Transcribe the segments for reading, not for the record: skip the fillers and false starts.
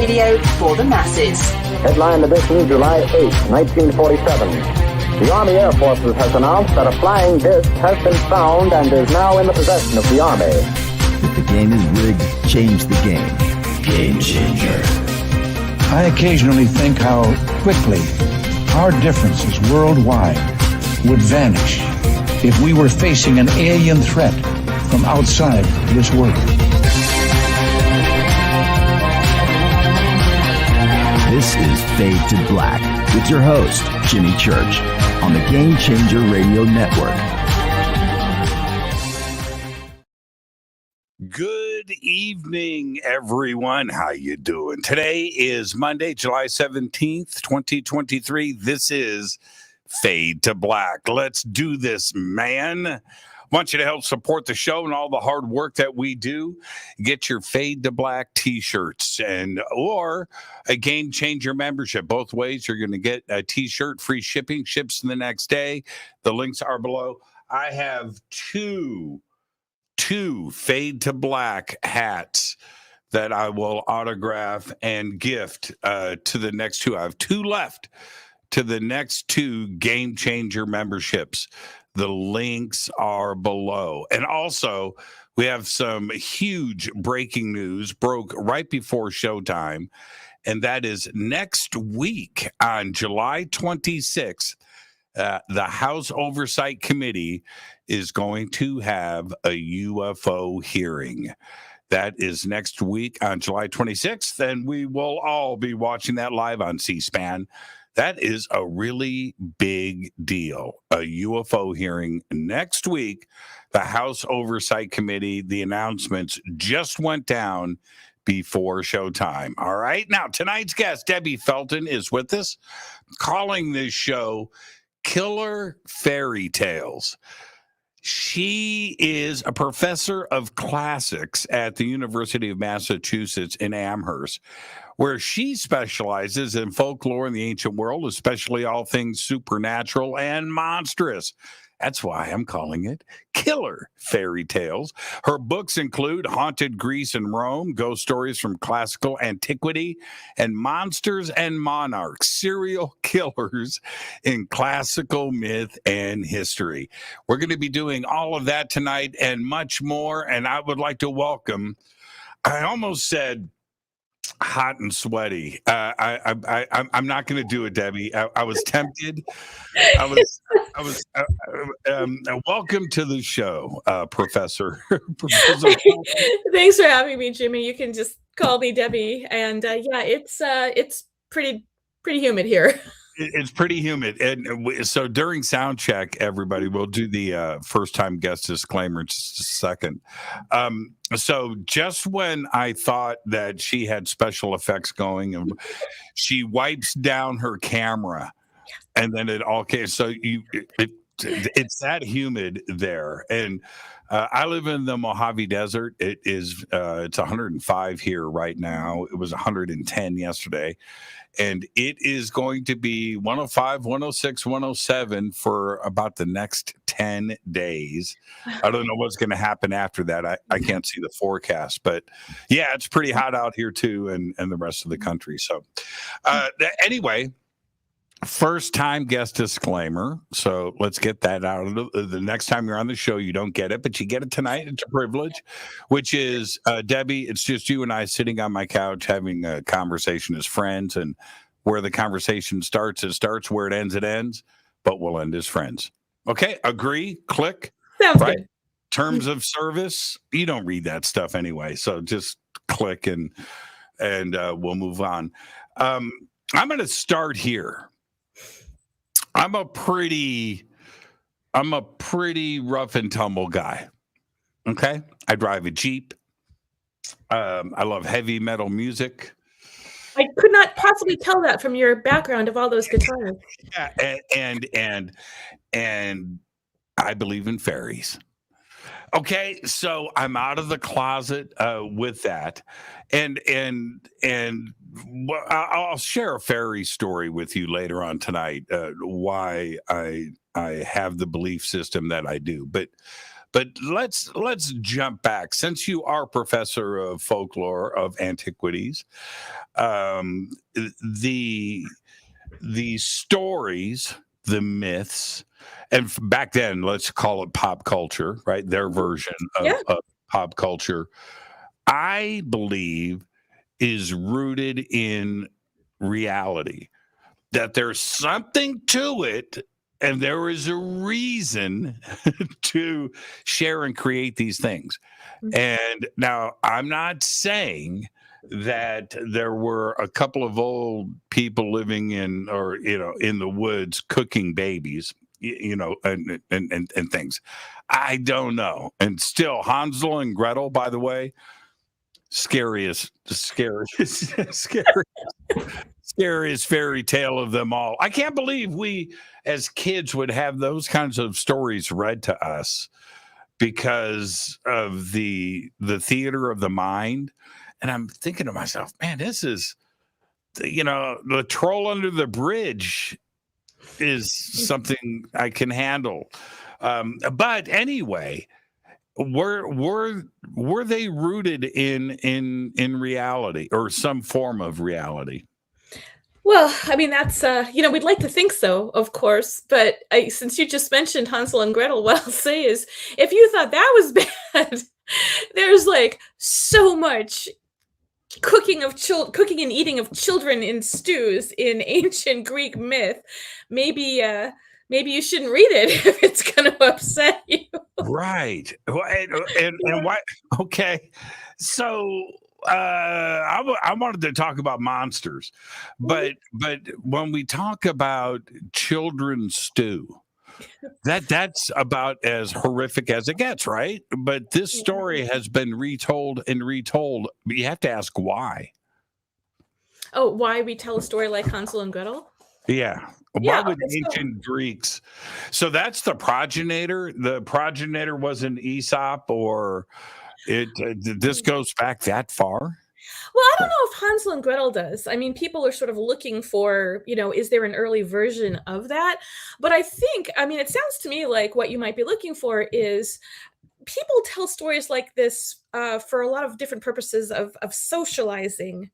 radio for the masses. Headline edition, July 8, 1947. The Army Air Forces has announced that a flying disc has been found and is now in the possession of the Army. If the game is rigged, change the game. Game changer. I occasionally think how quickly our differences worldwide would vanish if we were facing an alien threat from outside this world. This is Fade to Black with your host, Jimmy Church, on the Game Changer Radio Network. Good evening, everyone. How you doing? Today is Monday, July 17th, 2023. This is Fade to Black. Let's do this, man. I want you to help support the show and all the hard work that we do. Get your Fade to Black t-shirts or a Game Changer membership. Both ways, you're going to get a t-shirt, free shipping, ships the next day. The links are below. I have two Fade to Black hats that I will autograph and gift to the next two. I have two left to the next two Game Changer memberships. The links are below. And also, we have some huge breaking news broke right before showtime. And that is next week on July 26th, the House Oversight Committee is going to have a UFO hearing. That is next week on July 26th, and we will all be watching that live on C-SPAN. That is a really big deal, a UFO hearing next week. The House Oversight Committee, the announcements just went down before showtime. All right. Now, tonight's guest, Debbie Felton, is with us, calling this show Killer Fairy Tales. She is a professor of classics at the University of Massachusetts in Amherst, where she specializes in folklore in the ancient world, especially all things supernatural and monstrous. That's why I'm calling it Killer Fairy Tales. Her books include Haunted Greece and Rome, Ghost Stories from Classical Antiquity, and Monsters and Monarchs, Serial Killers in Classical Myth and History. We're going to be doing all of that tonight and much more, and I would like to welcome, I almost said hot and sweaty. I'm not going to do it, Debbie. I was tempted. Welcome to the show, Professor. Thanks for having me, Jimmy. You can just call me Debbie. And yeah, it's pretty humid here. It's pretty humid. And so during sound check, everybody, we'll do the first-time guest disclaimer in just a second. So just when I thought that she had special effects going, and she wipes down her camera, and then it all came. So it's that humid there. And I live in the Mojave Desert. It's 105 here right now. It was 110 yesterday. And it is going to be 105, 106, 107 for about the next 10 days. I don't know what's going to happen after that. I can't see the forecast. But, yeah, it's pretty hot out here, too, and the rest of the country. So, anyway, first-time guest disclaimer. So let's get that out. The next time you're on the show, you don't get it, but you get it tonight. It's a privilege, which is, Debbie, it's just you and I sitting on my couch having a conversation as friends, and where the conversation starts, it starts. Where it ends, but we'll end as friends. Okay, agree, click. Sounds right. Good. Terms of service, you don't read that stuff anyway, so just click and we'll move on. I'm going to start here. I'm a pretty rough and tumble guy. Okay. I drive a Jeep. I love heavy metal music. I could not possibly tell that from your background of all those guitars. Yeah, and I believe in fairies. Okay, so I'm out of the closet with that, and I'll share a fairy story with you later on tonight. Why I have the belief system that I do, but But let's jump back, since you are professor of folklore, of antiquities. The stories, the myths, and back then, let's call it pop culture, right? Their version of pop culture, I believe, is rooted in reality, that there's something to it, and there is a reason to share and create these things. And now, I'm not saying that there were a couple of old people living in the woods cooking babies, and things. I don't know. And still, Hansel and Gretel, by the way, scariest fairy tale of them all. I can't believe we as kids would have those kinds of stories read to us because of the theater of the mind. And I'm thinking to myself, man, this is, the troll under the bridge is something I can handle. But anyway, were they rooted in reality, or some form of reality? Well, I mean, that's, we'd like to think so, of course. But since you just mentioned Hansel and Gretel, what I'll say is, if you thought that was bad, there's like so much cooking and eating of children in stews in ancient Greek myth. Maybe you shouldn't read it if it's going to upset you. Right. And why? Okay. So I wanted to talk about monsters, but when we talk about children's stew, that's about as horrific as it gets, right? But this story has been retold and retold. But you have to ask why. Oh, why we tell a story like Hansel and Gretel? Yeah. Why would ancient Greeks? So that's the progenitor. The progenitor was an Aesop, or this goes back that far? Well, I don't know if Hansel and Gretel does. I mean, people are sort of looking for, is there an early version of that? But I mean, it sounds to me like what you might be looking for is people tell stories like this for a lot of different purposes of socializing.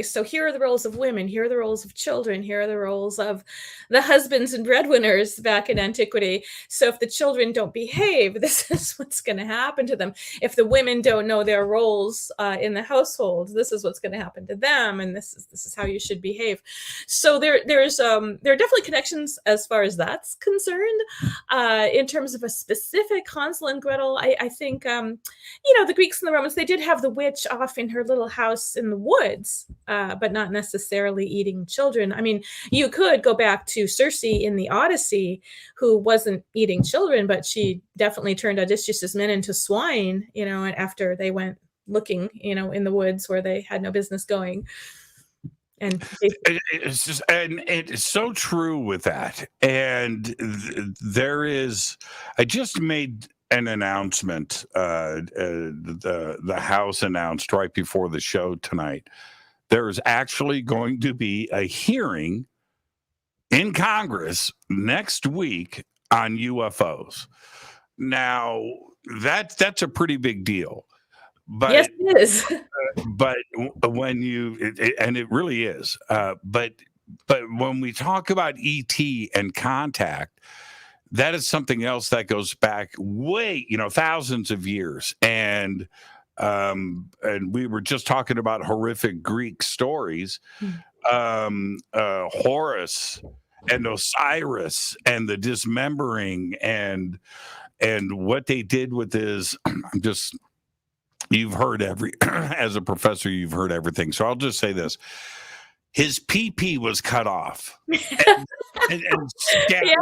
So here are the roles of women, here are the roles of children, here are the roles of the husbands and breadwinners back in antiquity. So if the children don't behave, this is what's going to happen to them. If the women don't know their roles in the household, this is what's going to happen to them, and this is how you should behave. So there are definitely connections as far as that's concerned. In terms of a specific Hansel and Gretel, I think the Greeks and the Romans, they did have the witch off in her little house in the woods. But not necessarily eating children. I mean, you could go back to Circe in the Odyssey, who wasn't eating children, but she definitely turned Odysseus's men into swine, after they went looking, in the woods where they had no business going. And it's so true with that. And I just made an announcement. The House announced right before the show tonight. There's actually going to be a hearing in Congress next week on UFOs. Now, that's a pretty big deal. But, yes, it is. But when and it really is. But when we talk about ET and contact, that is something else that goes back way, thousands of years. And we were just talking about horrific Greek stories. Horus and Osiris and the dismembering and what they did with his, you've heard as a professor, you've heard everything. So I'll just say this. His PP was cut off and scattered, yeah.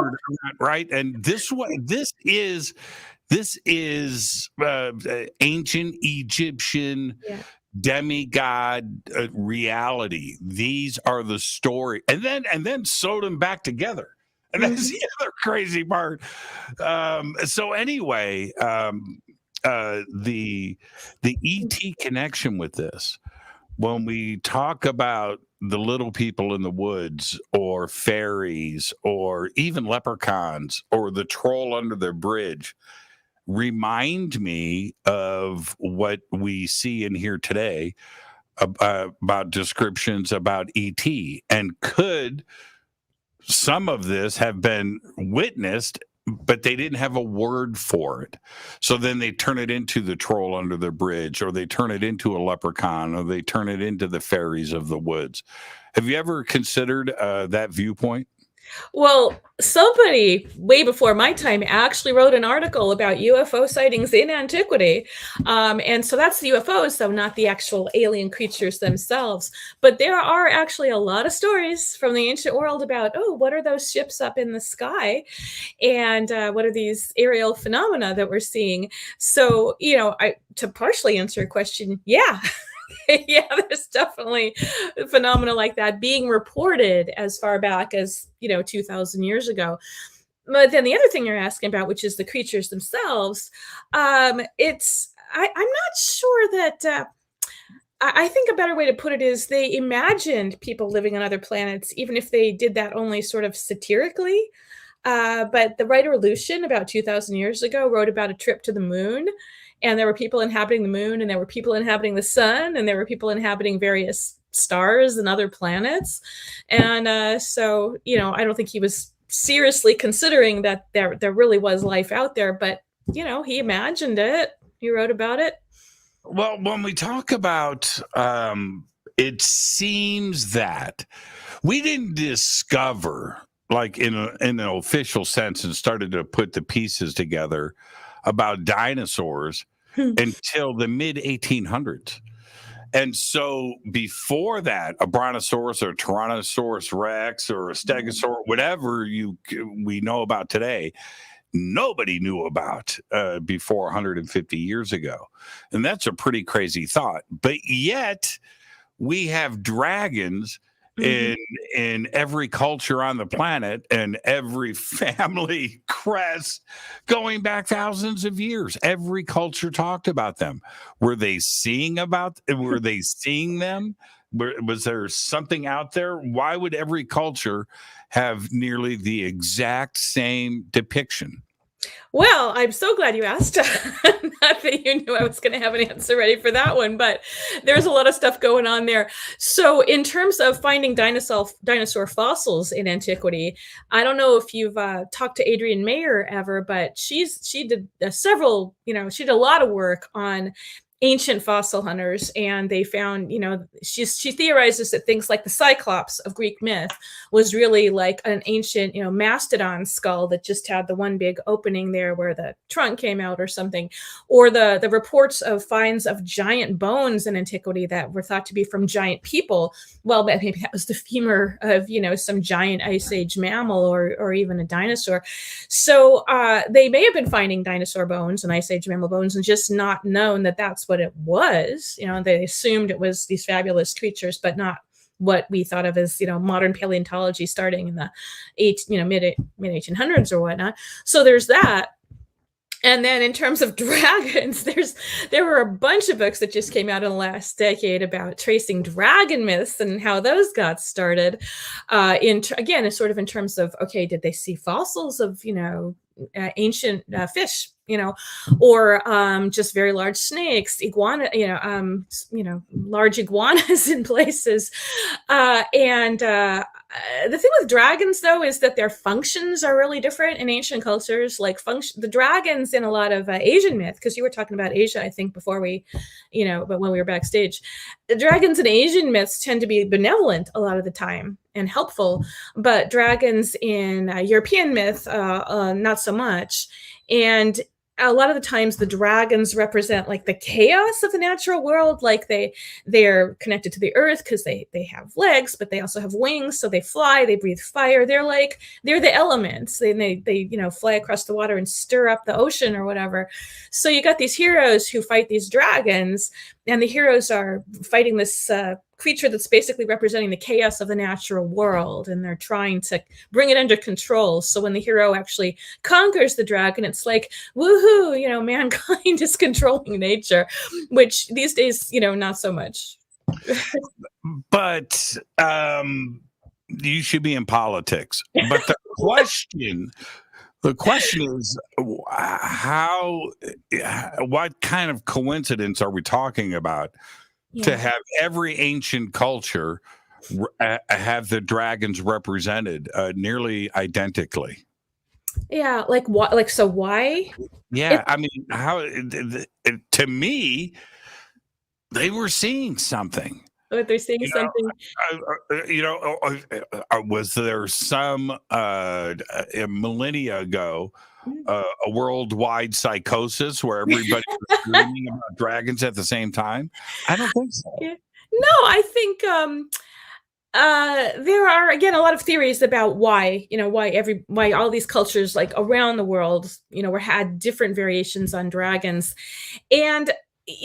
Right? And this is ancient Egyptian demigod reality. These are the story, and then sewed them back together. And that's the other crazy part. So anyway, the ET connection with this, when we talk about the little people in the woods, or fairies, or even leprechauns, or the troll under the bridge, remind me of what we see and hear today about descriptions about ET. And could some of this have been witnessed, but they didn't have a word for it? So then they turn it into the troll under the bridge, or they turn it into a leprechaun, or they turn it into the fairies of the woods. Have you ever considered that viewpoint? Well, somebody way before my time actually wrote an article about UFO sightings in Antiquity. And so that's the UFOs, though, not the actual alien creatures themselves. But there are actually a lot of stories from the ancient world about, oh, what are those ships up in the sky? And what are these aerial phenomena that we're seeing? So, to partially answer your question, yeah. Yeah, there's definitely phenomena like that being reported as far back as 2,000 years ago. But then the other thing you're asking about, which is the creatures themselves, I'm not sure that I think a better way to put it is they imagined people living on other planets, even if they did that only sort of satirically. But the writer Lucian, about 2,000 years ago, wrote about a trip to the moon. And there were people inhabiting the moon, and there were people inhabiting the sun, and there were people inhabiting various stars and other planets. And so, I don't think he was seriously considering that there really was life out there, but, he imagined it. He wrote about it. Well, when we talk about, it seems that we didn't discover, like in an official sense, and started to put the pieces together about dinosaurs until the mid 1800s. And so before that, a brontosaurus or a tyrannosaurus rex or a stegosaurus, whatever we know about today, nobody knew about before 150 years ago. And that's a pretty crazy thought. But yet we have dragons in every culture on the planet and every family crest going back thousands of years. Every culture talked about them. Were they seeing them? Was there something out there? Why would every culture have nearly the exact same depiction? Well, I'm so glad you asked. Not that you knew I was going to have an answer ready for that one, but there's a lot of stuff going on there. So in terms of finding dinosaur fossils in antiquity, I don't know if you've talked to Adrienne Mayer ever, but she did several, she did a lot of work on ancient fossil hunters, and they found, she theorizes that things like the Cyclops of Greek myth was really like an ancient, mastodon skull that just had the one big opening there where the trunk came out or something, or the reports of finds of giant bones in antiquity that were thought to be from giant people. Well, maybe that was the femur of, some giant ice age mammal or even a dinosaur. So they may have been finding dinosaur bones and ice age mammal bones and just not known that that's what it was. They assumed it was these fabulous creatures, but not what we thought of as, modern paleontology starting in the mid 1800s or whatnot. So there's that. And then in terms of dragons, there were a bunch of books that just came out in the last decade about tracing dragon myths and how those got started. In terms of, okay, did they see fossils of, ancient fish, or just very large snakes, large iguanas in places. The thing with dragons, though, is that their functions are really different in ancient cultures. Like the dragons in a lot of Asian myth, because you were talking about Asia, I think, before but when we were backstage, the dragons in Asian myths tend to be benevolent a lot of the time and helpful, but dragons in European myth, not so much. And a lot of the times the dragons represent like the chaos of the natural world. Like they're connected to the earth because they have legs, but they also have wings. So they fly, they breathe fire. They're the elements. They fly across the water and stir up the ocean or whatever. So you got these heroes who fight these dragons, and the heroes are fighting this creature that's basically representing the chaos of the natural world, and they're trying to bring it under control. So when the hero actually conquers the dragon, it's like, woohoo, mankind is controlling nature, which these days, not so much. But you should be in politics. But the question The question is, what kind of coincidence are we talking about to have every ancient culture have the dragons represented nearly identically? Yeah, like what? Like, so why? Yeah, I mean, to me, they were seeing something. But they're seeing something. Was there some millennia ago a worldwide psychosis where everybody was screaming about dragons at the same time? I don't think so. Yeah. No, I think there are, again, a lot of theories about why all these cultures, like, around the world, had different variations on dragons. And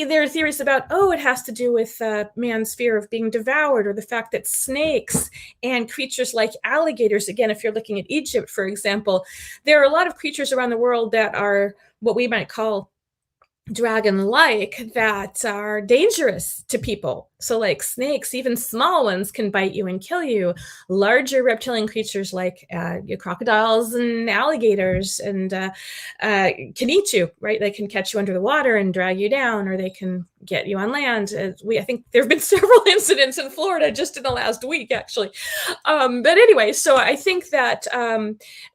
there are theories about, it has to do with man's fear of being devoured, or the fact that snakes and creatures like alligators, again, if you're looking at Egypt, for example, there are a lot of creatures around the world that are what we might call dragon-like, that are dangerous to people. So, like, snakes, even small ones, can bite you and kill you. Larger reptilian creatures like crocodiles and alligators and can eat you, right? They can catch you under the water and drag you down, or they can get you on land. I think there have been several incidents in Florida just in the last week, actually. But anyway, so I think that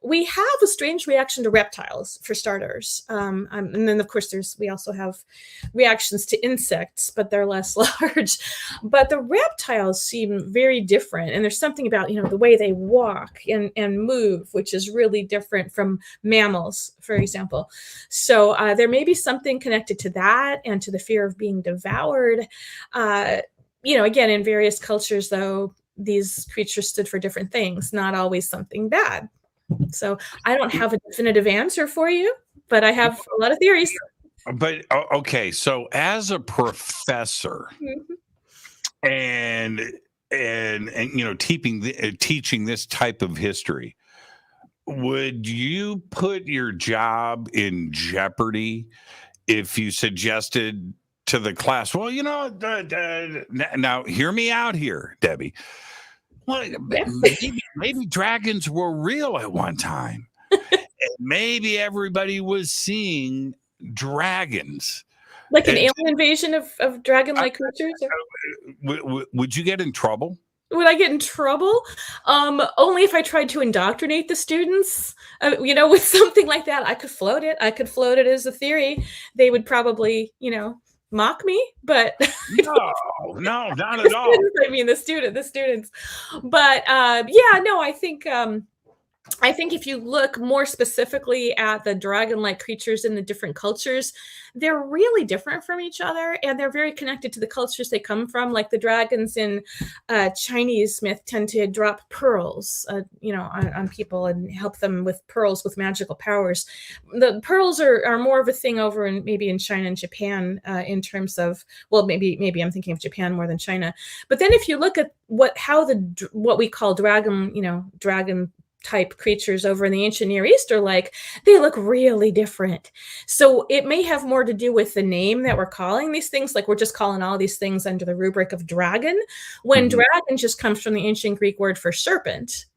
we have a strange reaction to reptiles, for starters. And then, of course, we also have reactions to insects, but they're less large. But the reptiles seem very different. And there's something about, the way they walk and move, which is really different from mammals, for example. So there may be something connected to that and to the fear of being devoured. Again, in various cultures, though, these creatures stood for different things, not always something bad. So I don't have a definitive answer for you, but I have a lot of theories. But okay, so as a professor, and teaching this type of history, would you put your job in jeopardy if you suggested to the class, well, now hear me out here, Debbie. Well, maybe dragons were real at one time. Maybe everybody was seeing dragons. Like an alien invasion of dragon-like creatures? Would you get in trouble? Would I get in trouble? Only if I tried to indoctrinate the students, with something like that. I could float it. As a theory. They would probably, mock me, but no, not at all. I mean, the students. But I think if you look more specifically at the dragon-like creatures in the different cultures, they're really different from each other, and they're very connected to the cultures they come from. Like the dragons in Chinese myth tend to drop pearls, on people and help them with pearls with magical powers. The pearls are more of a thing over in China and Japan in terms of, well, maybe I'm thinking of Japan more than China. But then if you look at what we call dragon type creatures over in the ancient Near East are like, they look really different. So it may have more to do with the name that we're calling these things. Like, we're just calling all these things under the rubric of dragon, when dragon just comes from the ancient Greek word for serpent.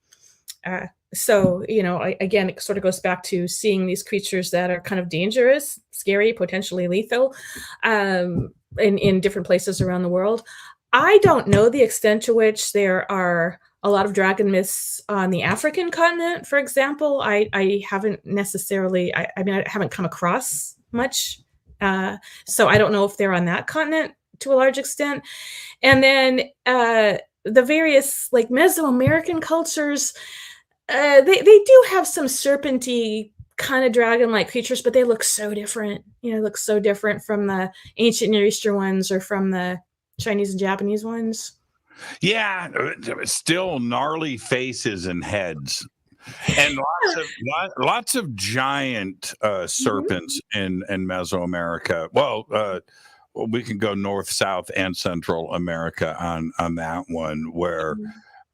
So, again, it sort of goes back to seeing these creatures that are kind of dangerous, scary, potentially lethal, in different places around the world. I don't know the extent to which there are a lot of dragon myths on the African continent, for example. I haven't necessarily, I haven't come across much. So I don't know if they're on that continent to a large extent. And then the various like Mesoamerican cultures, they do have some serpenty kind of dragon-like creatures, but they look so different. Look so different from the ancient Near Eastern ones or from the Chinese and Japanese ones. Yeah, still gnarly faces and heads, and lots of giant serpents in Mesoamerica. Well, we can go North, South, and Central America on that one, where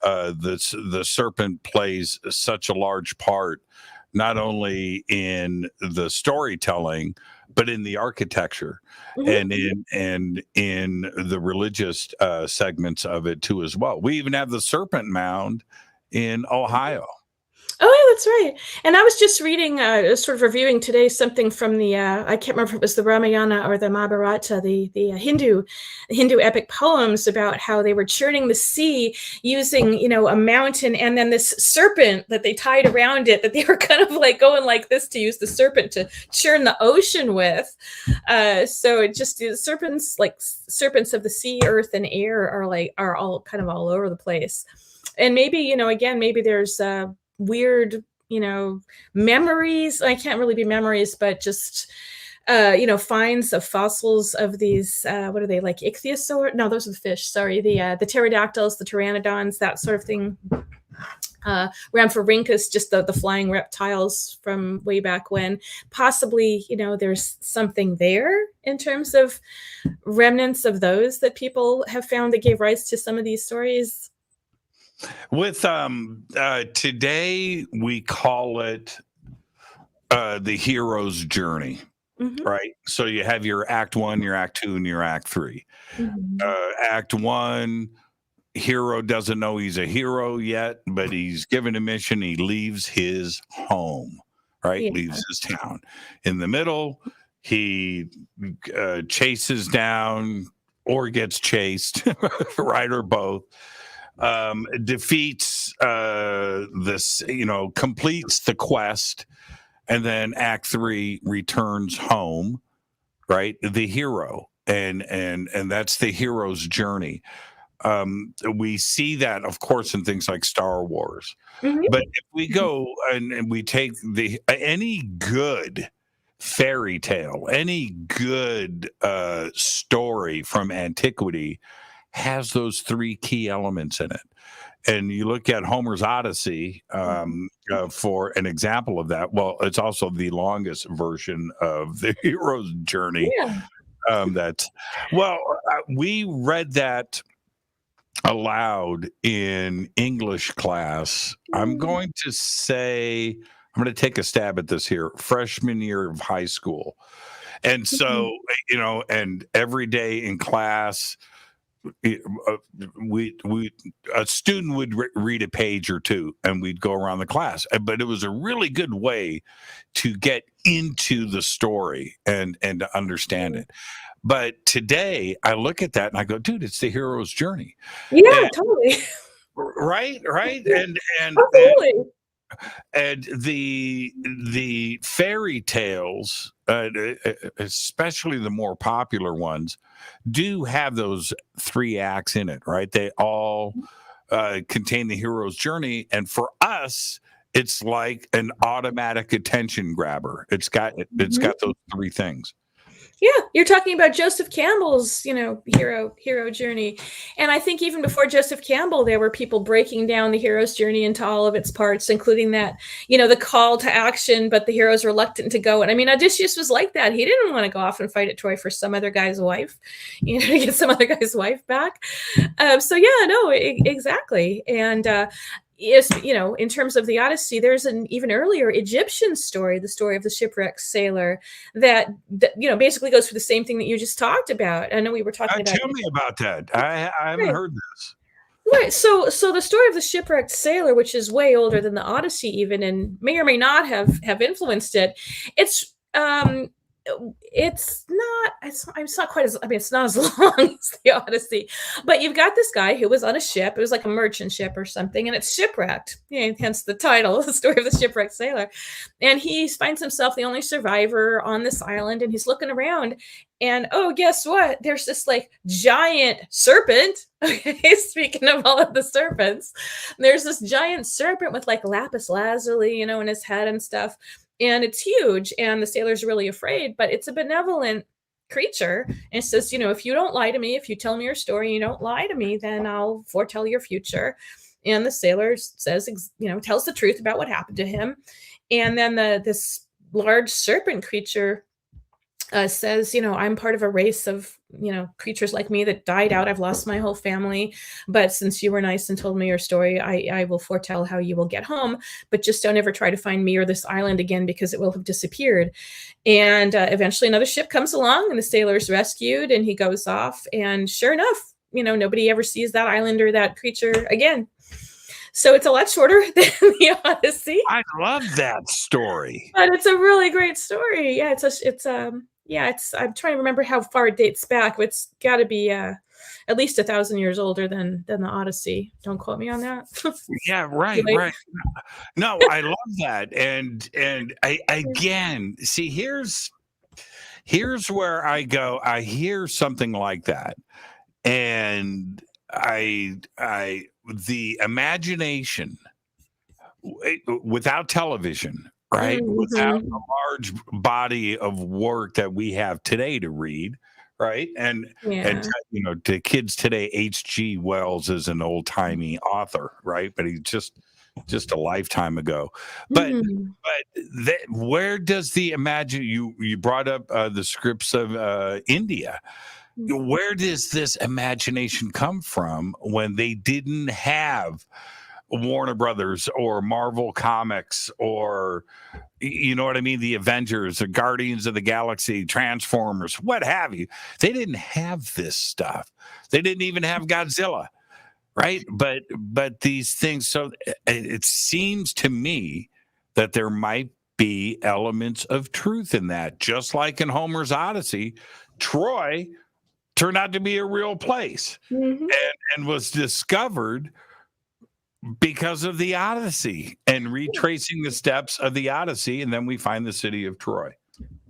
the serpent plays such a large part, not only in the storytelling, but in the architecture and in the religious segments of it too as well. We even have the serpent mound in Ohio. Oh, yeah, that's right. And I was just reading, sort of reviewing today something from the, I can't remember if it was the Ramayana or the Mahabharata, the Hindu epic poems about how they were churning the sea using, a mountain and then this serpent that they tied around it, that they were kind of like going like this to use the serpent to churn the ocean with. So it just, serpents of the sea, earth, and air are all kind of all over the place. And maybe, again, maybe there's weird, memories. I can't really be memories, but just, finds of fossils of these, what are they, like ichthyosaur? No, those are the fish. Sorry. The pterodactyls, the pteranodons, that sort of thing. Rhamphorhynchus, just the flying reptiles from way back when. Possibly, there's something there in terms of remnants of those that people have found that gave rise to some of these stories. With today, we call it the hero's journey, right? So you have your Act 1, your Act 2, and your Act 3. Act 1, hero doesn't know he's a hero yet, but he's given a mission. He leaves his home, right? Leaves his town. In the middle, he chases down or gets chased, right, or both. Defeats this, completes the quest, and then Act 3 returns home, right? The hero, and that's the hero's journey. We see that, of course, in things like Star Wars. But if we go and we take any good fairy tale, any good story from antiquity has those three key elements in it. And you look at Homer's Odyssey for an example of that. Well, it's also the longest version of the hero's journey. We read that aloud in English class. I'm going to take a stab at this here, freshman year of high school. And so, and every day in class, a student would read a page or two, and we'd go around the class. But it was a really good way to get into the story and to understand it. But today, I look at that and I go, dude, it's the hero's journey. Yeah, totally. Right. And the fairy tales, especially the more popular ones, do have those three acts in it, right? They all contain the hero's journey, and for us, it's like an automatic attention grabber. It's got those three things. Yeah, you're talking about Joseph Campbell's, hero journey. And I think even before Joseph Campbell, there were people breaking down the hero's journey into all of its parts, including that, the call to action, but the hero's reluctant to go. And I mean, Odysseus was like that. He didn't want to go off and fight at Troy for some other guy's wife, to get some other guy's wife back. Exactly. And, yes, in terms of the Odyssey, there's an even earlier Egyptian story, the story of the shipwrecked sailor, that basically goes through the same thing that you just talked about. I know we were talking about. Tell me about that. I haven't heard this. Right. So the story of the shipwrecked sailor, which is way older than the Odyssey even, and may or may not have influenced it. It's not quite as, it's not as long as the Odyssey, but you've got this guy who was on a ship. It was like a merchant ship or something, and it's shipwrecked, hence the title, the story of the shipwrecked sailor. And he finds himself the only survivor on this island, and he's looking around, and guess what? There's this like giant serpent. Okay, speaking of all of the serpents, there's this giant serpent with like lapis lazuli, in his head and stuff. And it's huge, and the sailor's really afraid, but it's a benevolent creature. And it says, if you don't lie to me, if you tell me your story, you don't lie to me, then I'll foretell your future. And the sailor says, tells the truth about what happened to him. And then this large serpent creature says, I'm part of a race of, creatures like me that died out. I've lost my whole family. But since you were nice and told me your story, I will foretell how you will get home. But just don't ever try to find me or this island again, because it will have disappeared. And eventually another ship comes along, and the sailor's rescued, and he goes off. And sure enough, nobody ever sees that island or that creature again. So it's a lot shorter than the Odyssey, I love that story. but it's a really great story. Yeah, it's I'm trying to remember how far it dates back, but it's got to be at least 1,000 years older than the Odyssey. Don't quote me on that. Yeah, Too right, late. right. No, I love that. And I again, see, here's where I go. I hear something like that, and the imagination without television, right? Without Mhm. a large body of work that we have today to read, right? And Yeah. to kids today, H.G. Wells is an old timey author, right? But he's just a lifetime ago. But Mhm. where does the imagine you brought up the scripts of India? Where does this imagination come from when they didn't have Warner Brothers or Marvel Comics or you know what I mean, the Avengers, the Guardians of the Galaxy, Transformers, what have you? They didn't have this stuff. They didn't even have Godzilla, right? But these things. So it seems to me that there might be elements of truth in that, just like in Homer's Odyssey. Troy turned out to be a real place Mhm. and was discovered because of the Odyssey and retracing the steps of the Odyssey, and then we find the city of Troy.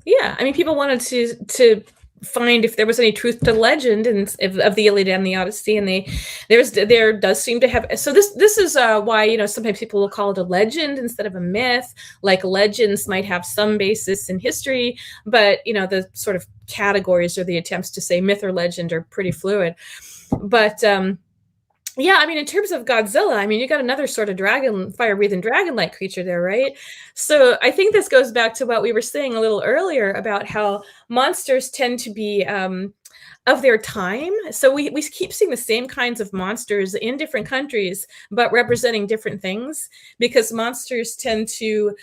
Yeah, I mean, people wanted to find if there was any truth to legend and of the Iliad and the Odyssey, and there does seem to have. So this is why sometimes people will call it a legend instead of a myth. Like legends might have some basis in history, but the sort of categories or the attempts to say myth or legend are pretty fluid. But yeah, I mean, in terms of Godzilla, I mean, you got another sort of dragon, fire-breathing dragon-like creature there, right? So I think this goes back to what we were saying a little earlier about how monsters tend to be of their time. So we keep seeing the same kinds of monsters in different countries, but representing different things because monsters tend to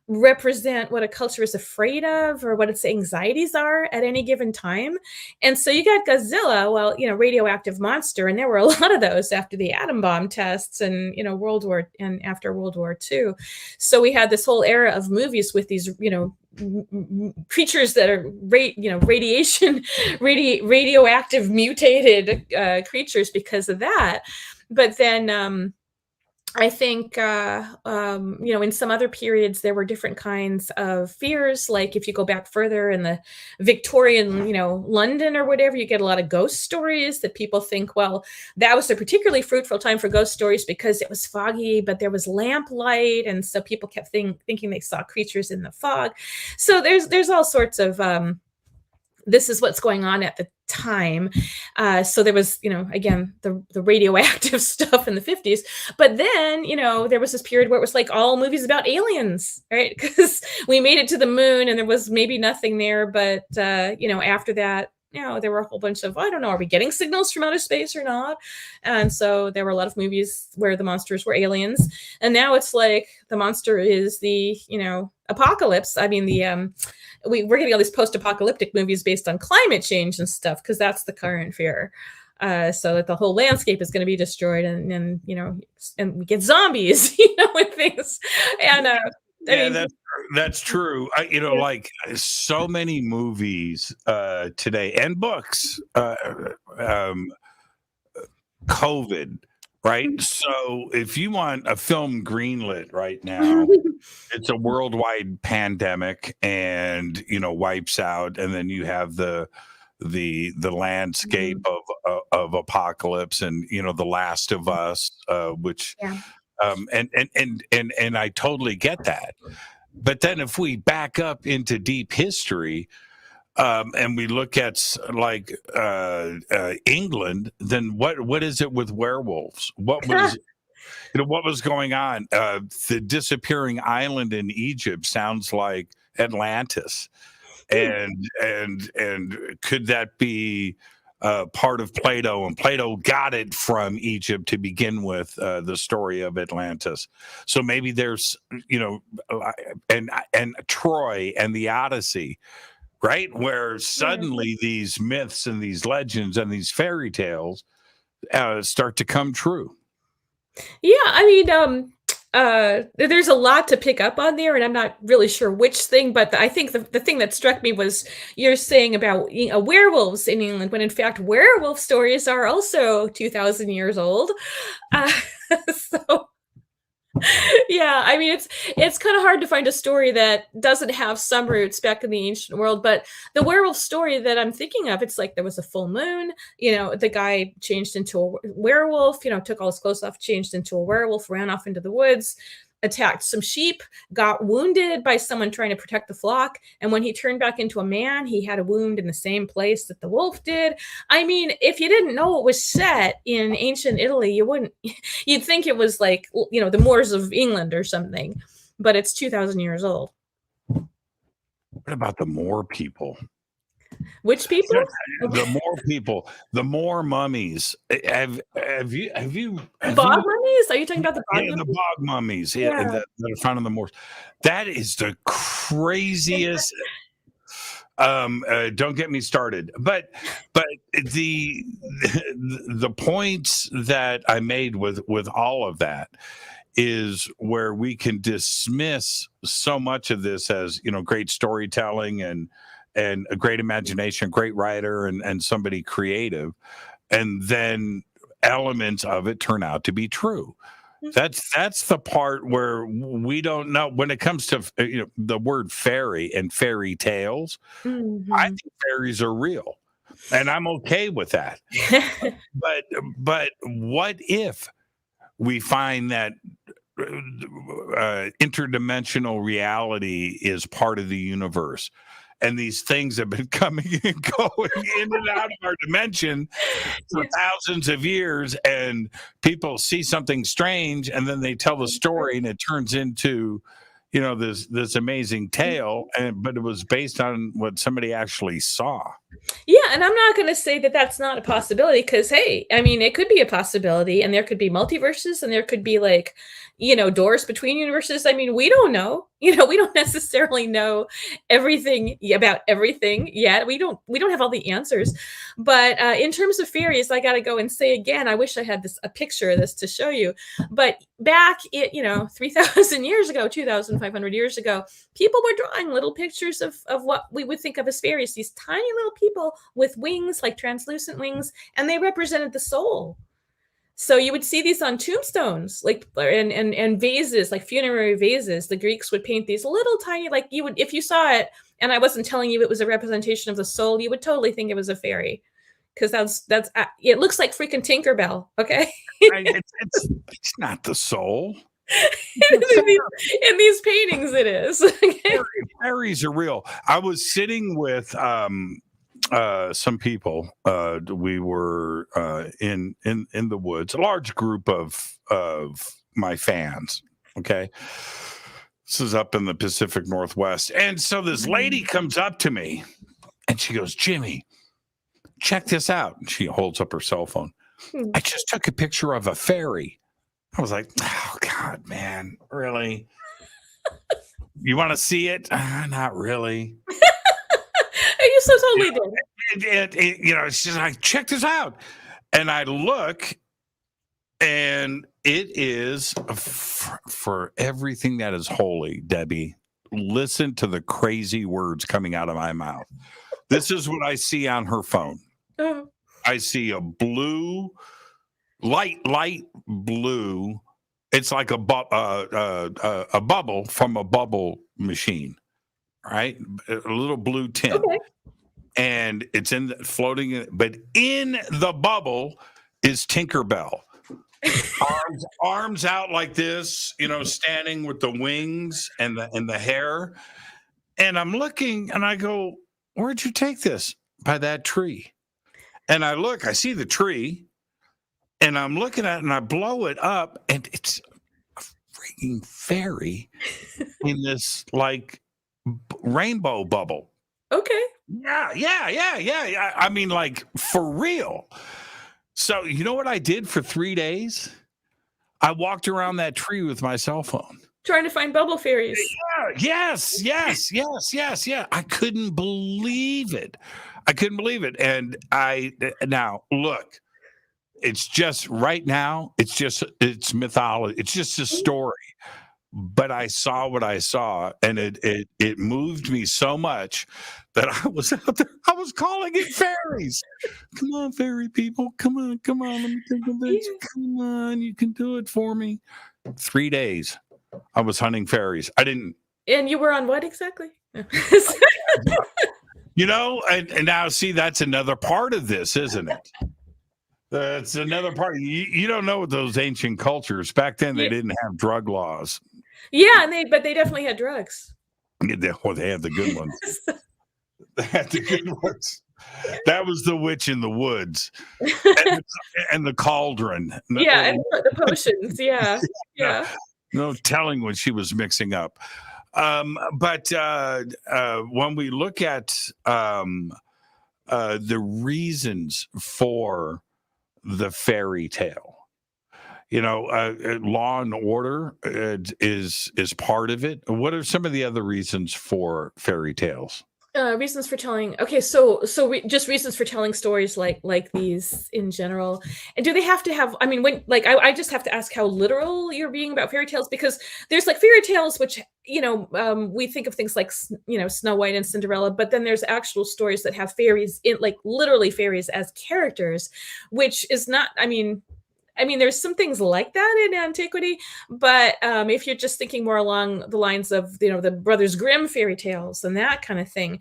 represent what a culture is afraid of or what its anxieties are at any given time. And so you got Godzilla, well, radioactive monster, and there were a lot of those after the atom bomb tests and World War and after World War II. So we had this whole era of movies with these, creatures that are radiation radioactive mutated creatures because of that. But then I think, in some other periods, there were different kinds of fears. Like if you go back further in the Victorian, London or whatever, you get a lot of ghost stories that people think, well, that was a particularly fruitful time for ghost stories because it was foggy, but there was lamplight. And so people kept thinking they saw creatures in the fog. So there's all sorts of, this is what's going on at the time. So there was, again, the radioactive stuff in the 50s. But then, there was this period where it was like all movies about aliens, right? Because we made it to the moon and there was maybe nothing there. But, after that, there were a whole bunch of, I don't know, are we getting signals from outer space or not? And so there were a lot of movies where the monsters were aliens. And now it's like the monster is the, apocalypse. I mean, we're getting all these post-apocalyptic movies based on climate change and stuff because that's the current fear. So that the whole landscape is going to be destroyed, and and we get zombies, and things. And I mean, that's true. Like so many movies today and books, COVID. Right. So if you want a film greenlit right now, it's a worldwide pandemic and, wipes out. And then you have the landscape of apocalypse and, The Last of Us, which, yeah. and I totally get that. But then if we back up into deep history, and we look at like England, then what is it with werewolves? What was going on? The disappearing island in Egypt sounds like Atlantis, and could that be part of Plato? And Plato got it from Egypt to begin with, the story of Atlantis. So maybe there's and Troy and the Odyssey. Right, where suddenly these myths and these legends and these fairy tales start to come true. Yeah, I mean, there's a lot to pick up on there, and I'm not really sure which thing, but I think the thing that struck me was you're saying about werewolves in England, when in fact werewolf stories are also 2,000 years old. Uh, so yeah, I mean it's kind of hard to find a story that doesn't have some roots back in the ancient world, but the werewolf story that I'm thinking of, it's like there was a full moon, the guy changed into a werewolf, took all his clothes off, changed into a werewolf, ran off into the woods, attacked some sheep, got wounded by someone trying to protect the flock, and when he turned back into a man, he had a wound in the same place that the wolf did. I mean, if you didn't know it was set in ancient Italy, you wouldn't you'd think it was like, the Moors of England or something, but it's 2,000 years old. What about the Moor people? Which people? The Moor people, the Moor mummies. Have you Bog mummies? Are you talking about the bog the mummies? bog mummies Yeah. that are found in the Moors? That is the craziest. Don't get me started, but the points that I made with all of that is where we can dismiss so much of this as great storytelling and a great imagination, great writer, and somebody creative, and then elements of it turn out to be true. That's the part where we don't know when it comes to the word fairy and fairy tales. Mhm. I think fairies are real, and I'm okay with that. but what if we find that interdimensional reality is part of the universe, and these things have been coming and going in and out of our dimension for thousands of years, and people see something strange and then they tell the story and it turns into this amazing tale, but it was based on what somebody actually saw. Yeah, and I'm not going to say that that's not a possibility, because hey, I mean, it could be a possibility, and there could be multiverses, and there could be doors between universes. I mean, we don't know. We don't necessarily know everything about everything yet. We don't have all the answers. But in terms of fairies, I got to go and say again, I wish I had a picture of this to show you. But back 3,000 years ago, 2,500 years ago, people were drawing little pictures of what we would think of as fairies, these tiny little people with wings, like translucent wings, and they represented the soul. So you would see these on tombstones, and vases, like funerary vases. The Greeks would paint these little tiny, if you saw it, and I wasn't telling you it was a representation of the soul, you would totally think it was a fairy, because that's it looks like freaking Tinkerbell. Okay, it's not the soul. in these paintings, it is. Fairies are real. I was sitting with some people. We were in the woods, a large group of my fans. Okay, this is up in the Pacific Northwest, and so this lady comes up to me and she goes, "Jimmy, check this out." And she holds up her cell phone. I just took a picture of a fairy. I was like, "Oh God, man, really? You want to see it? Not really." You so totally did. She's like, "Check this out," and I look, and it is for everything that is holy. Debbie, listen to the crazy words coming out of my mouth. This is what I see on her phone. I see a blue, light blue. It's like a bubble from a bubble machine, right? A little blue tint. Okay. And it's floating, but in the bubble is Tinkerbell. arms out like this, standing with the wings and the hair. And I'm looking and I go, "Where'd you take this?" "By that tree." And I look, I see the tree, and I'm looking at it and I blow it up, and it's a freaking fairy in this rainbow bubble. Okay. Yeah. I mean, for real. So you know what I did for 3 days? I walked around that tree with my cell phone. Trying to find bubble fairies. Yeah. Yes. I couldn't believe it. And now look, it's just right now, it's mythology. It's just a story. But I saw what I saw, and it moved me so much that I was out there. I was calling it fairies. Come on, fairy people. Come on. Let me think of this. Come on, you can do it for me. 3 days, I was hunting fairies. I didn't. And you were on what exactly? You know, and now see, that's another part of this, isn't it? That's another part. You don't know what those ancient cultures back then. They didn't have drug laws. Yeah, but they definitely had drugs. Well, they had the good ones. They had the good ones. That was the witch in the woods, and the cauldron. Yeah, and the potions. Yeah. No telling what she was mixing up. But when we look at the reasons for the fairy tale, you know, law and order is part of it. What are some of the other reasons for fairy tales? Reasons for telling. Okay, so just reasons for telling stories like these in general. And do they have to have? I mean, when I just have to ask how literal you're being about fairy tales, because there's like fairy tales which we think of things like Snow White and Cinderella, but then there's actual stories that have fairies in, like literally fairies as characters, which is not. I mean, there's some things like that in Antiquity, but if you're just thinking more along the lines of, the Brothers Grimm fairy tales and that kind of thing,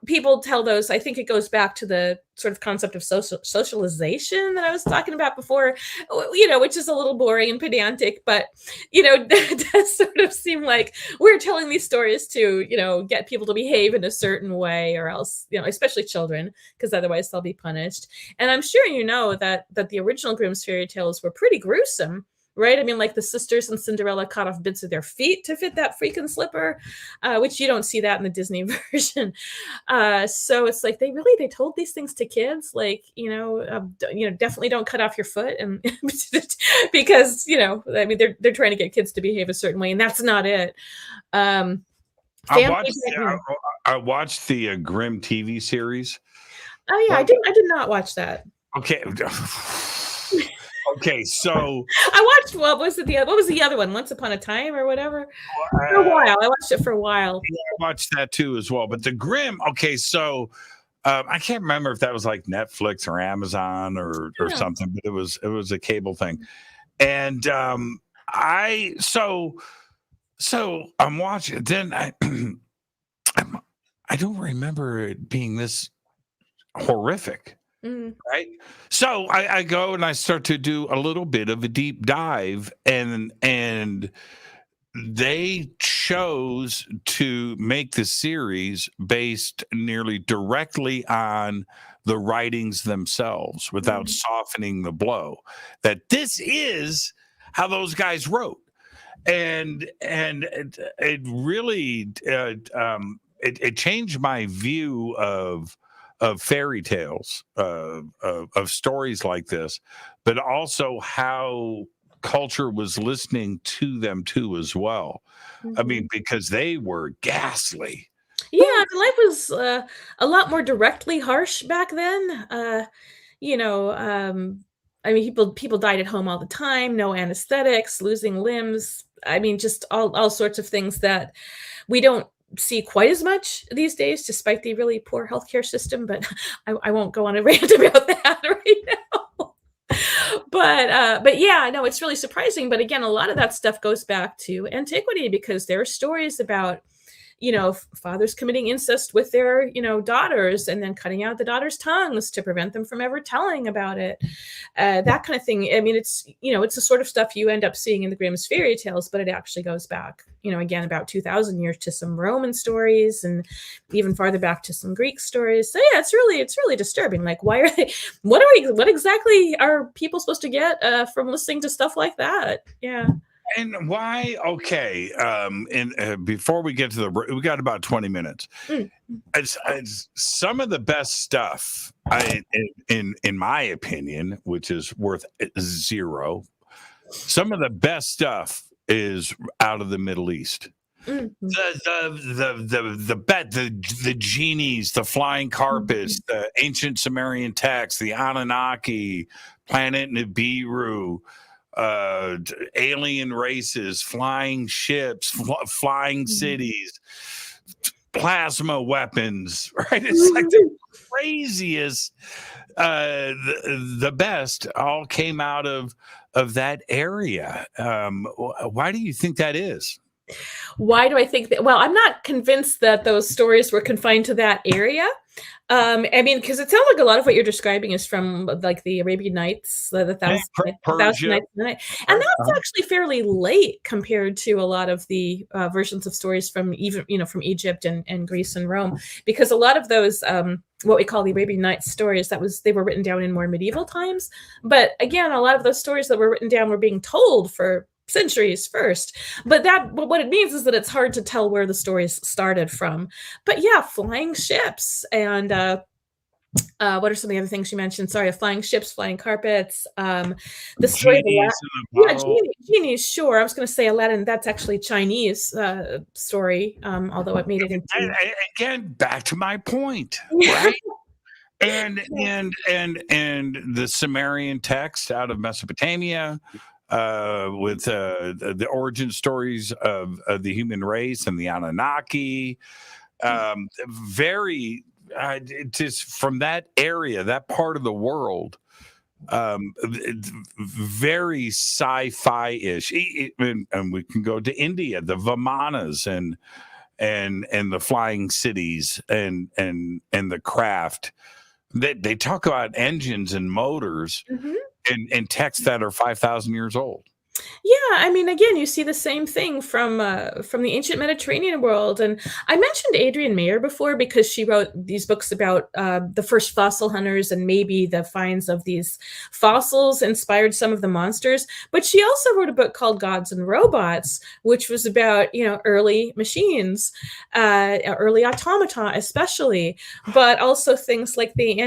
people tell those. I think it goes back to the sort of concept of socialization that I was talking about before, which is a little boring and pedantic, but, it does sort of seem like we're telling these stories to, get people to behave in a certain way, or else, especially children, because otherwise they'll be punished. And I'm sure that the original Grimm's fairy tales were pretty gruesome. Right? I mean, like the sisters in Cinderella cut off bits of their feet to fit that freaking slipper, which you don't see that in the Disney version. So it's like they told these things to kids, like, definitely don't cut off your foot, and because they're trying to get kids to behave a certain way, and that's not it. I watched the Grimm TV series. Oh yeah, I did not watch that. Okay. Okay, so I watched what was the other one? Once Upon a Time or whatever. For a while, I watched it for a while. Yeah, I watched that too as well. But the Grimm. Okay, so I can't remember if that was like Netflix or Amazon or something, but it was a cable thing. And so I'm watching. Then I don't remember it being this horrific. Right. So I go and I start to do a little bit of a deep dive, and they chose to make the series based nearly directly on the writings themselves without softening the blow. That this is how those guys wrote. And it really it changed my view of fairy tales, of stories like this, but also how culture was listening to them too as well. I mean, because they were ghastly. Yeah, life was a lot more directly harsh back then. I mean, people died at home all the time, no anesthetics, losing limbs. I mean, just all sorts of things that we don't see quite as much these days, despite the really poor healthcare system. But I won't go on a rant about that right now. But yeah, no, it's really surprising. But again, a lot of that stuff goes back to Antiquity, because there are stories about, fathers committing incest with their, daughters, and then cutting out the daughters' tongues to prevent them from ever telling about it. That kind of thing. I mean, it's the sort of stuff you end up seeing in the Grimm's fairy tales, but it actually goes back, again, about 2,000 years to some Roman stories, and even farther back to some Greek stories. So yeah, it's really disturbing. Like, why are they? What exactly are people supposed to get from listening to stuff like that? Yeah. And why? Okay. And before we get to we got about 20 minutes. It's some of the best stuff, in my opinion, which is worth 0. Some of the best stuff is out of the Middle East. Mhm. The genies, the flying carpets, the ancient Sumerian texts, the Anunnaki, planet Nibiru, alien races, flying ships, flying cities, plasma weapons, right? It's like the craziest, the best all came out of that area. Why do you think that is? Why do I think that? Well, I'm not convinced that those stories were confined to that area. I mean, because it sounds like a lot of what you're describing is from like the Arabian Nights, the Thousand Persia. Nights and the Night, and that's actually fairly late compared to a lot of the versions of stories from even from Egypt and Greece and Rome, because a lot of those what we call the Arabian Nights stories they were written down in more medieval times. But again, a lot of those stories that were written down were being told for centuries first, but what it means is that it's hard to tell where the stories started from. But yeah, flying ships and what are some of the other things you mentioned? Sorry, flying ships, flying carpets, the story Genies of in a bottle. genies, sure. I was going to say Aladdin, that's actually Chinese story, although it made it into Again, back to my point, right? And the Sumerian text out of Mesopotamia, with the origin stories of the human race and the Anunnaki, very just from that area, that part of the world, very sci-fi-ish. And we can go to India, the Vimanas and the flying cities and the craft. They talk about engines and motors. And texts that are 5,000 years old. Yeah, I mean, again, you see the same thing from the ancient Mediterranean world. And I mentioned Adrienne Mayer before because she wrote these books about the first fossil hunters, and maybe the finds of these fossils inspired some of the monsters. But she also wrote a book called Gods and Robots, which was about early machines, early automata especially, but also things like the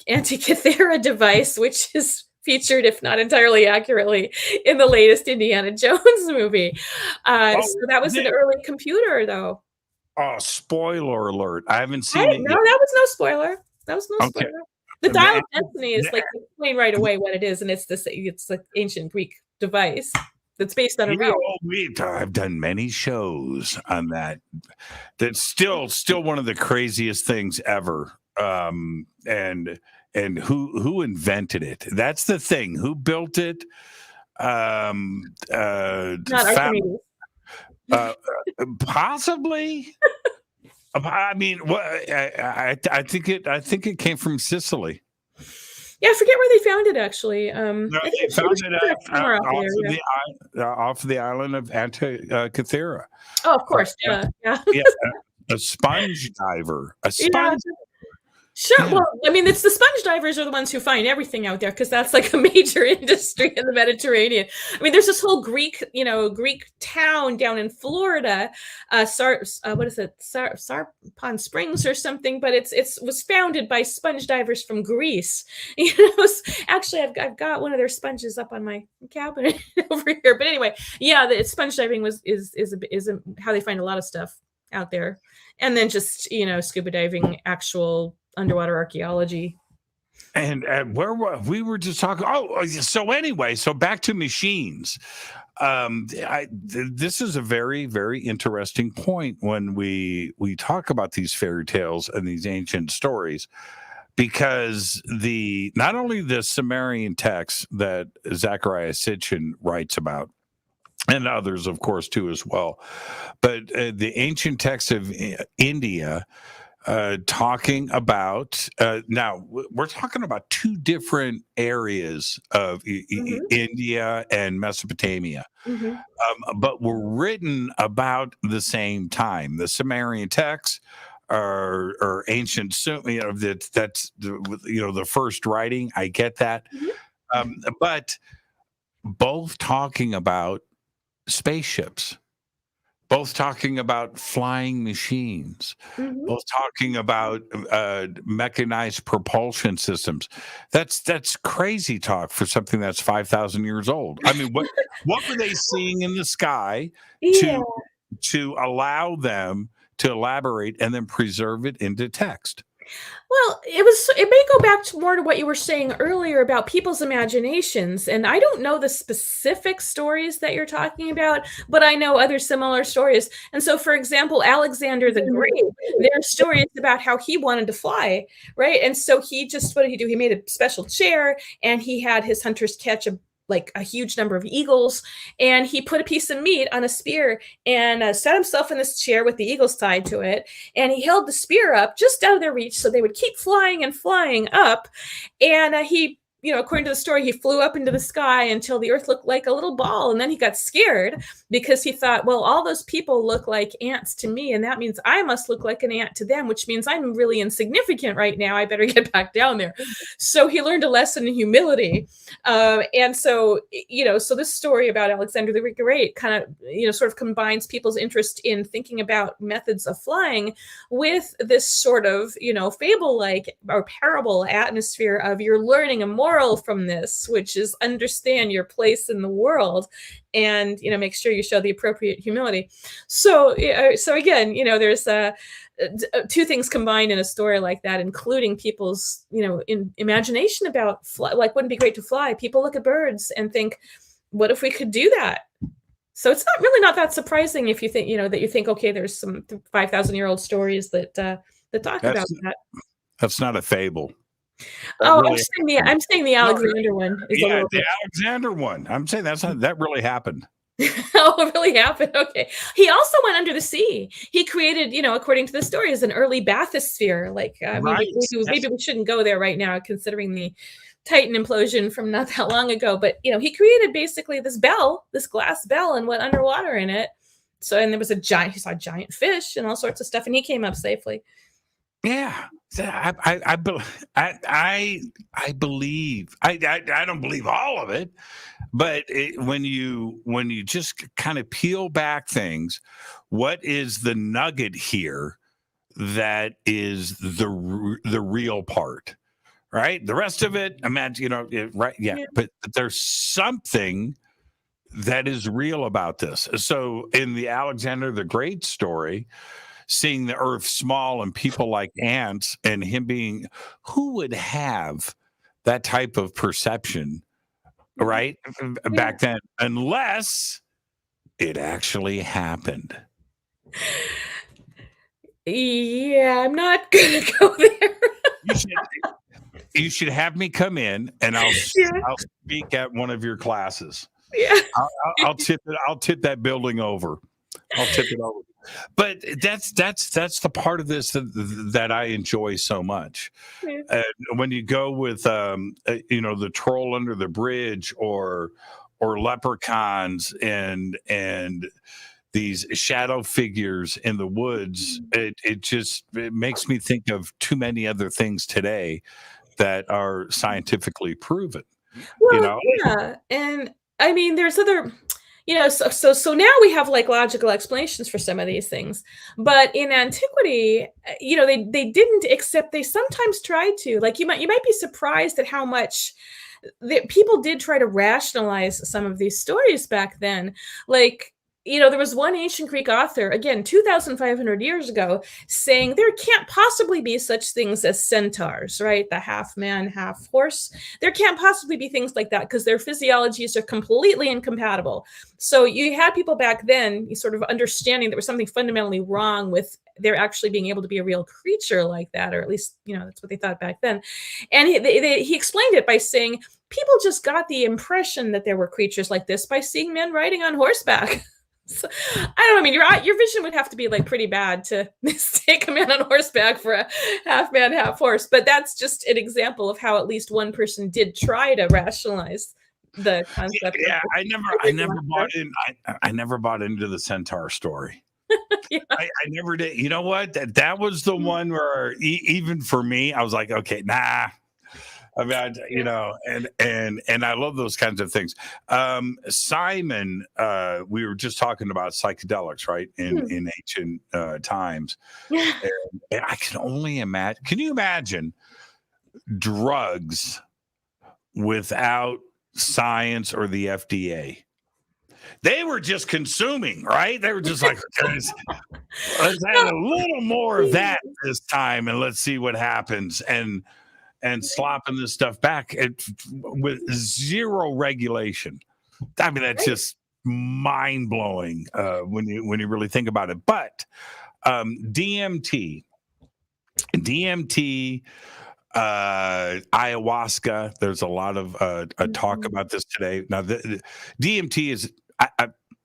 Antikythera device, which is featured, if not entirely accurately, in the latest Indiana Jones movie. So that was an early computer, though. Oh, spoiler alert. I haven't seen it yet. No, that was no spoiler. That was no Okay. spoiler. The Dial of Destiny is like explain right away what it is, and it's the ancient Greek device that's based on a real. I've done many shows on that. That's still one of the craziest things ever. And who invented it? That's the thing. Who built it? Not Archimedes. Possibly. I mean, I think it came from Sicily. Yeah, I forget where they found it actually. They found it off the island of Antikythera. Oh, of course, yeah. A sponge diver. Yeah. Sure. Well, I mean, it's the sponge divers are the ones who find everything out there because that's like a major industry in the Mediterranean. I mean, there's this whole Greek town down in Florida, what is it, Sarpon Springs or something? But it was founded by sponge divers from Greece. Actually, I've got one of their sponges up on my cabinet over here. But anyway, yeah, the sponge diving is how they find a lot of stuff out there, and then just scuba diving, actual underwater archaeology. And we were just talking. So back to machines. This is a very, very interesting point when we talk about these fairy tales and these ancient stories, because not only the Sumerian texts that Zecharia Sitchin writes about, and others, of course, too, as well, but the ancient texts of India. Talking about now we're talking about two different areas of India and Mesopotamia, but were written about the same time. The Sumerian texts are ancient, that's the first writing. I get that, but both talking about spaceships. Both talking about flying machines, both talking about mechanized propulsion systems. That's crazy talk for something that's 5,000 years old. I mean, what were they seeing in the sky to allow them to elaborate and then preserve it into text. Well, it may go back to more to what you were saying earlier about people's imaginations. And I don't know the specific stories that you're talking about, but I know other similar stories. And so, for example, Alexander the Great, there are stories about how he wanted to fly, right? And so what did he do? He made a special chair and he had his hunters catch a huge number of eagles, and he put a piece of meat on a spear and set himself in this chair with the eagles tied to it, and he held the spear up just out of their reach so they would keep flying and flying up, and he, according to the story, he flew up into the sky until the earth looked like a little ball, and then he got scared because he thought, well, all those people look like ants to me, and that means I must look like an ant to them, which means I'm really insignificant right now. I better get back down there. So he learned a lesson in humility. And so, so this story about Alexander the Great kind of, sort of combines people's interest in thinking about methods of flying with this sort of, fable-like or parable atmosphere of you're learning a moral from this, which is understand your place in the world and, make sure you show the appropriate humility. So again, there's two things combined in a story like that, including people's, imagination about wouldn't it be great to fly? People look at birds and think, what if we could do that? So it's not that surprising if you think, that you think, okay, there's some 5,000-year-old stories that talk about that. That's not a fable. Really, I'm saying the Alexander one. Yeah, the Alexander one. I'm saying that really happened. Oh, it really happened. Okay. He also went under the sea. He created, according to the stories, an early bathysphere. Maybe we shouldn't go there right now, considering the Titan implosion from not that long ago. But he created basically this glass bell, and went underwater in it. So, and there was he saw giant fish and all sorts of stuff, and he came up safely. Yeah. I believe. I don't believe all of it, but when you just kind of peel back things, what is the nugget here that is the real part, right? The rest of it, imagine, right? Yeah, yeah. But there's something that is real about this. So in the Alexander the Great story, seeing the earth small and people like ants, and him being, who would have that type of perception, right? Back then, unless it actually happened. Yeah, I'm not going to go there. You should have me come in and I'll speak at one of your classes. Yeah. I'll tip that building over. I'll tip it over. But that's the part of this that I enjoy so much. Yeah. When you go with the troll under the bridge or leprechauns and these shadow figures in the woods, it makes me think of too many other things today that are scientifically proven. Well, yeah, and I mean, there's other. So now we have logical explanations for some of these things, but in antiquity, they didn't, except they sometimes tried to. You might be surprised at how much people did try to rationalize some of these stories back then. There was one ancient Greek author, again, 2,500 years ago, saying there can't possibly be such things as centaurs, right? The half man, half horse. There can't possibly be things like that because their physiologies are completely incompatible. So you had people back then sort of understanding there was something fundamentally wrong with there actually being able to be a real creature like that, or at least, that's what they thought back then. And he explained it by saying people just got the impression that there were creatures like this by seeing men riding on horseback. So, I don't know. I mean, your vision would have to be pretty bad to mistake a man on horseback for a half man, half horse. But that's just an example of how at least one person did try to rationalize the concept. Yeah, I never bought into the centaur story. Yeah. I never did. You know what? That was the one where even for me, I was like, okay, nah. I mean, and I love those kinds of things. Simon, we were just talking about psychedelics, right? In ancient times. And I can only imagine. Can you imagine drugs without science or the FDA? they were just consuming, right? They were just like, let's add a little more of that this time, and let's see what happens. And slopping this stuff back with zero regulation. I mean, that's just mind blowing when you really think about it. But DMT, ayahuasca. There's a lot of talk about this today. Now, the DMT is,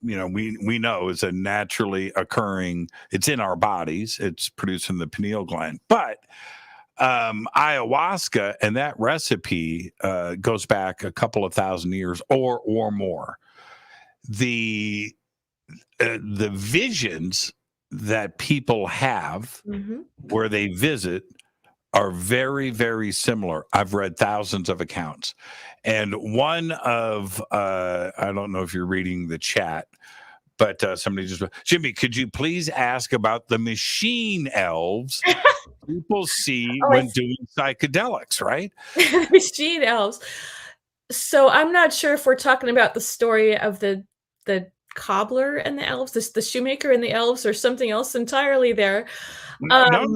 we know is a naturally occurring. It's in our bodies. It's produced in the pineal gland, but ayahuasca and that recipe goes back a couple of thousand years or more. The visions that people have where they visit are very, very similar. I've read thousands of accounts, and one of I don't know if you're reading the chat, but somebody just, Jimmy, could you please ask about the machine elves people see when doing psychedelics, right? Machine elves. So I'm not sure if we're talking about the story of the cobbler and the elves, the shoemaker and the elves, or something else entirely there. No.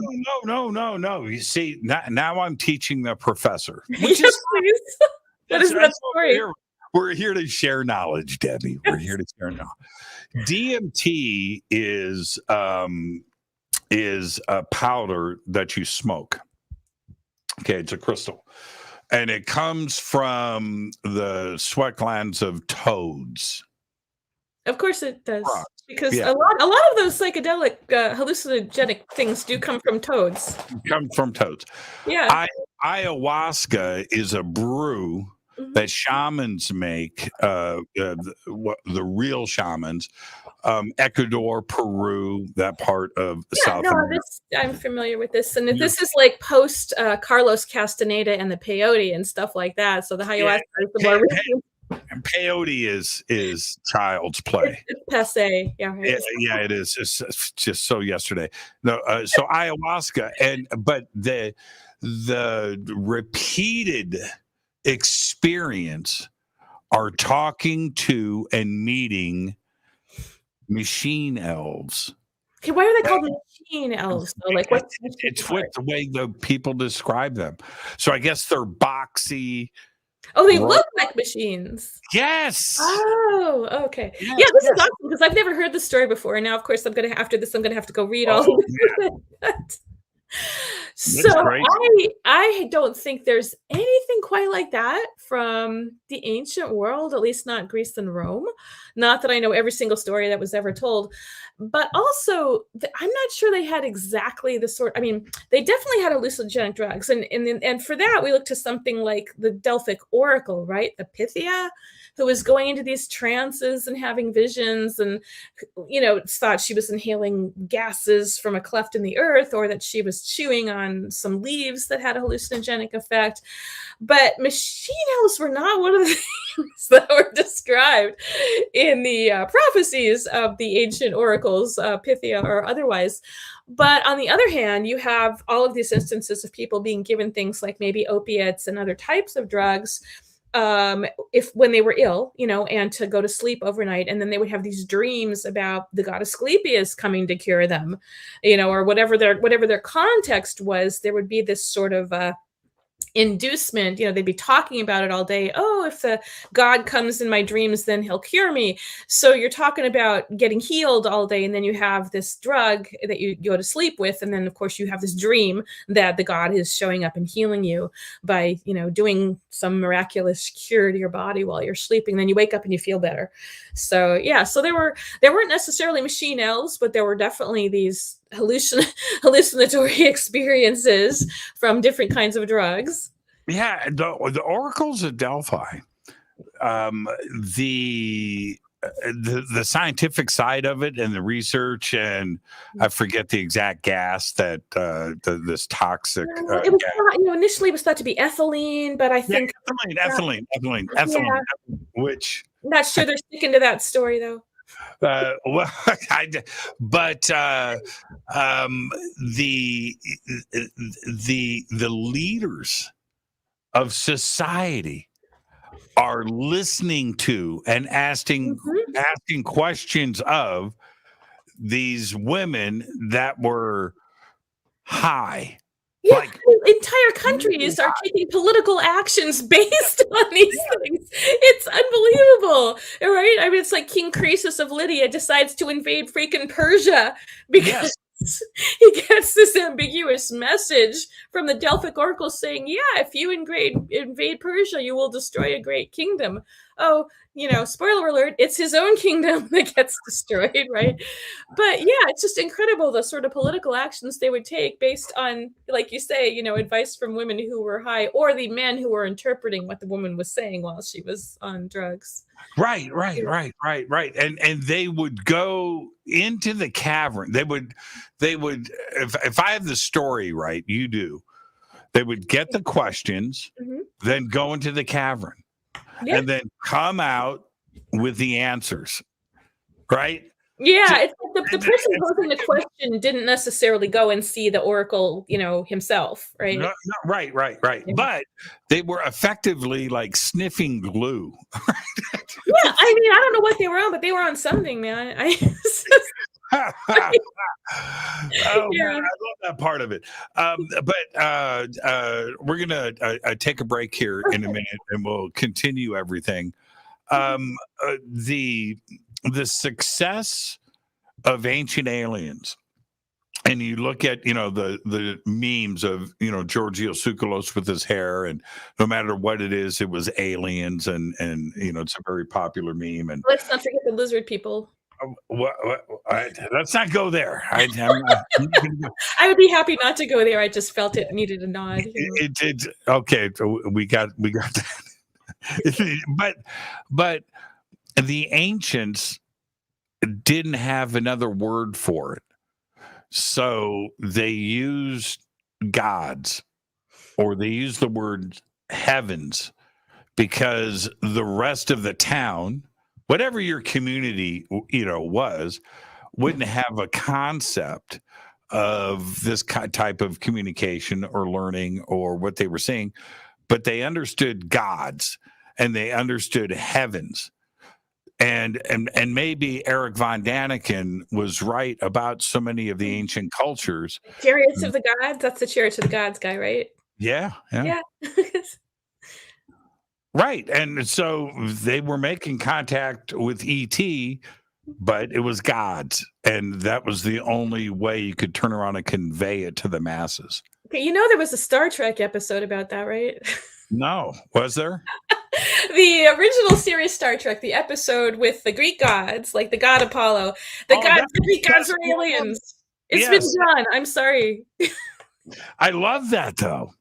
You see, now I'm teaching the professor. Which is, what is that story? We're here to share knowledge, Debbie. We're here to share knowledge. DMT is a powder that you smoke. Okay, it's a crystal, and it comes from the sweat glands of toads. Of course it does, because a lot of those psychedelic hallucinogenic things do come from toads. Yeah. Ayahuasca is a brew that shamans make, the real shamans, Ecuador, Peru, that part of South America. I'm familiar with this, and this is like post Carlos Castaneda and the peyote and stuff like that. So the ayahuasca is the more recent. And peyote is child's play. It's passe. Yeah, right. Yeah, it is. It's just so yesterday. No, so ayahuasca, but the repeated experience are talking to and meeting machine elves. Okay, why are they called machine elves? So, like, it's what the way the people describe them. So I guess they're boxy. Oh, they look like machines. Yes. Oh, okay. Yes, yeah, this is awesome because I've never heard the story before. And now, of course, after this, I'm gonna have to go read all of it. So I don't think there's anything quite like that from the ancient world, at least not Greece and Rome. Not that I know every single story that was ever told, but also I'm not sure they had exactly the sort. I mean, they definitely had hallucinogenic drugs, and for that we look to something like the Delphic oracle, right? The Pythia, who was going into these trances and having visions, and thought she was inhaling gases from a cleft in the earth, or that she was chewing on some leaves that had a hallucinogenic effect. But machine elves were not one of the things that were described in the prophecies of the ancient oracles, Pythia or otherwise. But on the other hand, you have all of these instances of people being given things like maybe opiates and other types of drugs when they were ill, and to go to sleep overnight, and then they would have these dreams about the god Asclepius coming to cure them, or whatever their context was. There would be this sort of inducement, they'd be talking about it all day. Oh, if the god comes in my dreams, then he'll cure me. So you're talking about getting healed all day, and then you have this drug that you go to sleep with, and then of course you have this dream that the god is showing up and healing you by doing some miraculous cure to your body while you're sleeping. Then you wake up and you feel better. So so there weren't necessarily machine elves, but there were definitely these hallucinatory experiences from different kinds of drugs. Yeah, the oracles at Delphi, the scientific side of it and the research, and I forget the exact gas that this toxic. It was initially it was thought to be ethylene, but I think ethylene. Which not sure they're sticking to that story though. The leaders of society are listening to and asking asking questions of these women that were high. Yeah, Like, entire countries are taking political actions based on these things. It's unbelievable, right? I mean, it's like King Croesus of Lydia decides to invade freaking Persia because he gets this ambiguous message from the Delphic oracle saying, yeah, if you invade Persia, you will destroy a great kingdom. Oh, spoiler alert, it's his own kingdom that gets destroyed, right? But yeah, it's just incredible the sort of political actions they would take based on, like you say, advice from women who were high, or the men who were interpreting what the woman was saying while she was on drugs. Right. And they would go into the cavern. They would, if I have the story right, you do, they would get the questions, then go into the cavern, and then come out with the answers. Right. Yeah, it's like the person posing the question didn't necessarily go and see the oracle, himself, right? No, right. Yeah. But they were effectively like sniffing glue. Yeah, I mean, I don't know what they were on, but they were on something, man. Oh, yeah. Man, I love that part of it. But we're gonna take a break here in a minute, and we'll continue everything. The success of Ancient Aliens, and you look at the memes of Giorgio Tsoukalos with his hair, and no matter what it is, it was aliens, and it's a very popular meme. And let's not forget the lizard people. Let's not go there. I would be happy not to go there. I just felt it needed a nod. It did. Okay, we got that. but the ancients didn't have another word for it, so they used gods, or they used the word heavens, because the rest of the town, whatever your community was, wouldn't have a concept of this type of communication or learning or what they were seeing, but they understood gods and they understood heavens. And maybe Eric von Daniken was right about so many of the ancient cultures. Chariots of the Gods. That's the Chariots of the Gods guy, right? Yeah. Right. And so they were making contact with ET, but it was gods. And that was the only way you could turn around and convey it to the masses. Okay, there was a Star Trek episode about that, right? No. Was there? The original series Star Trek, the episode with the Greek gods, like the god Apollo. The Greek gods are aliens. It's been done. I'm sorry. I love that, though.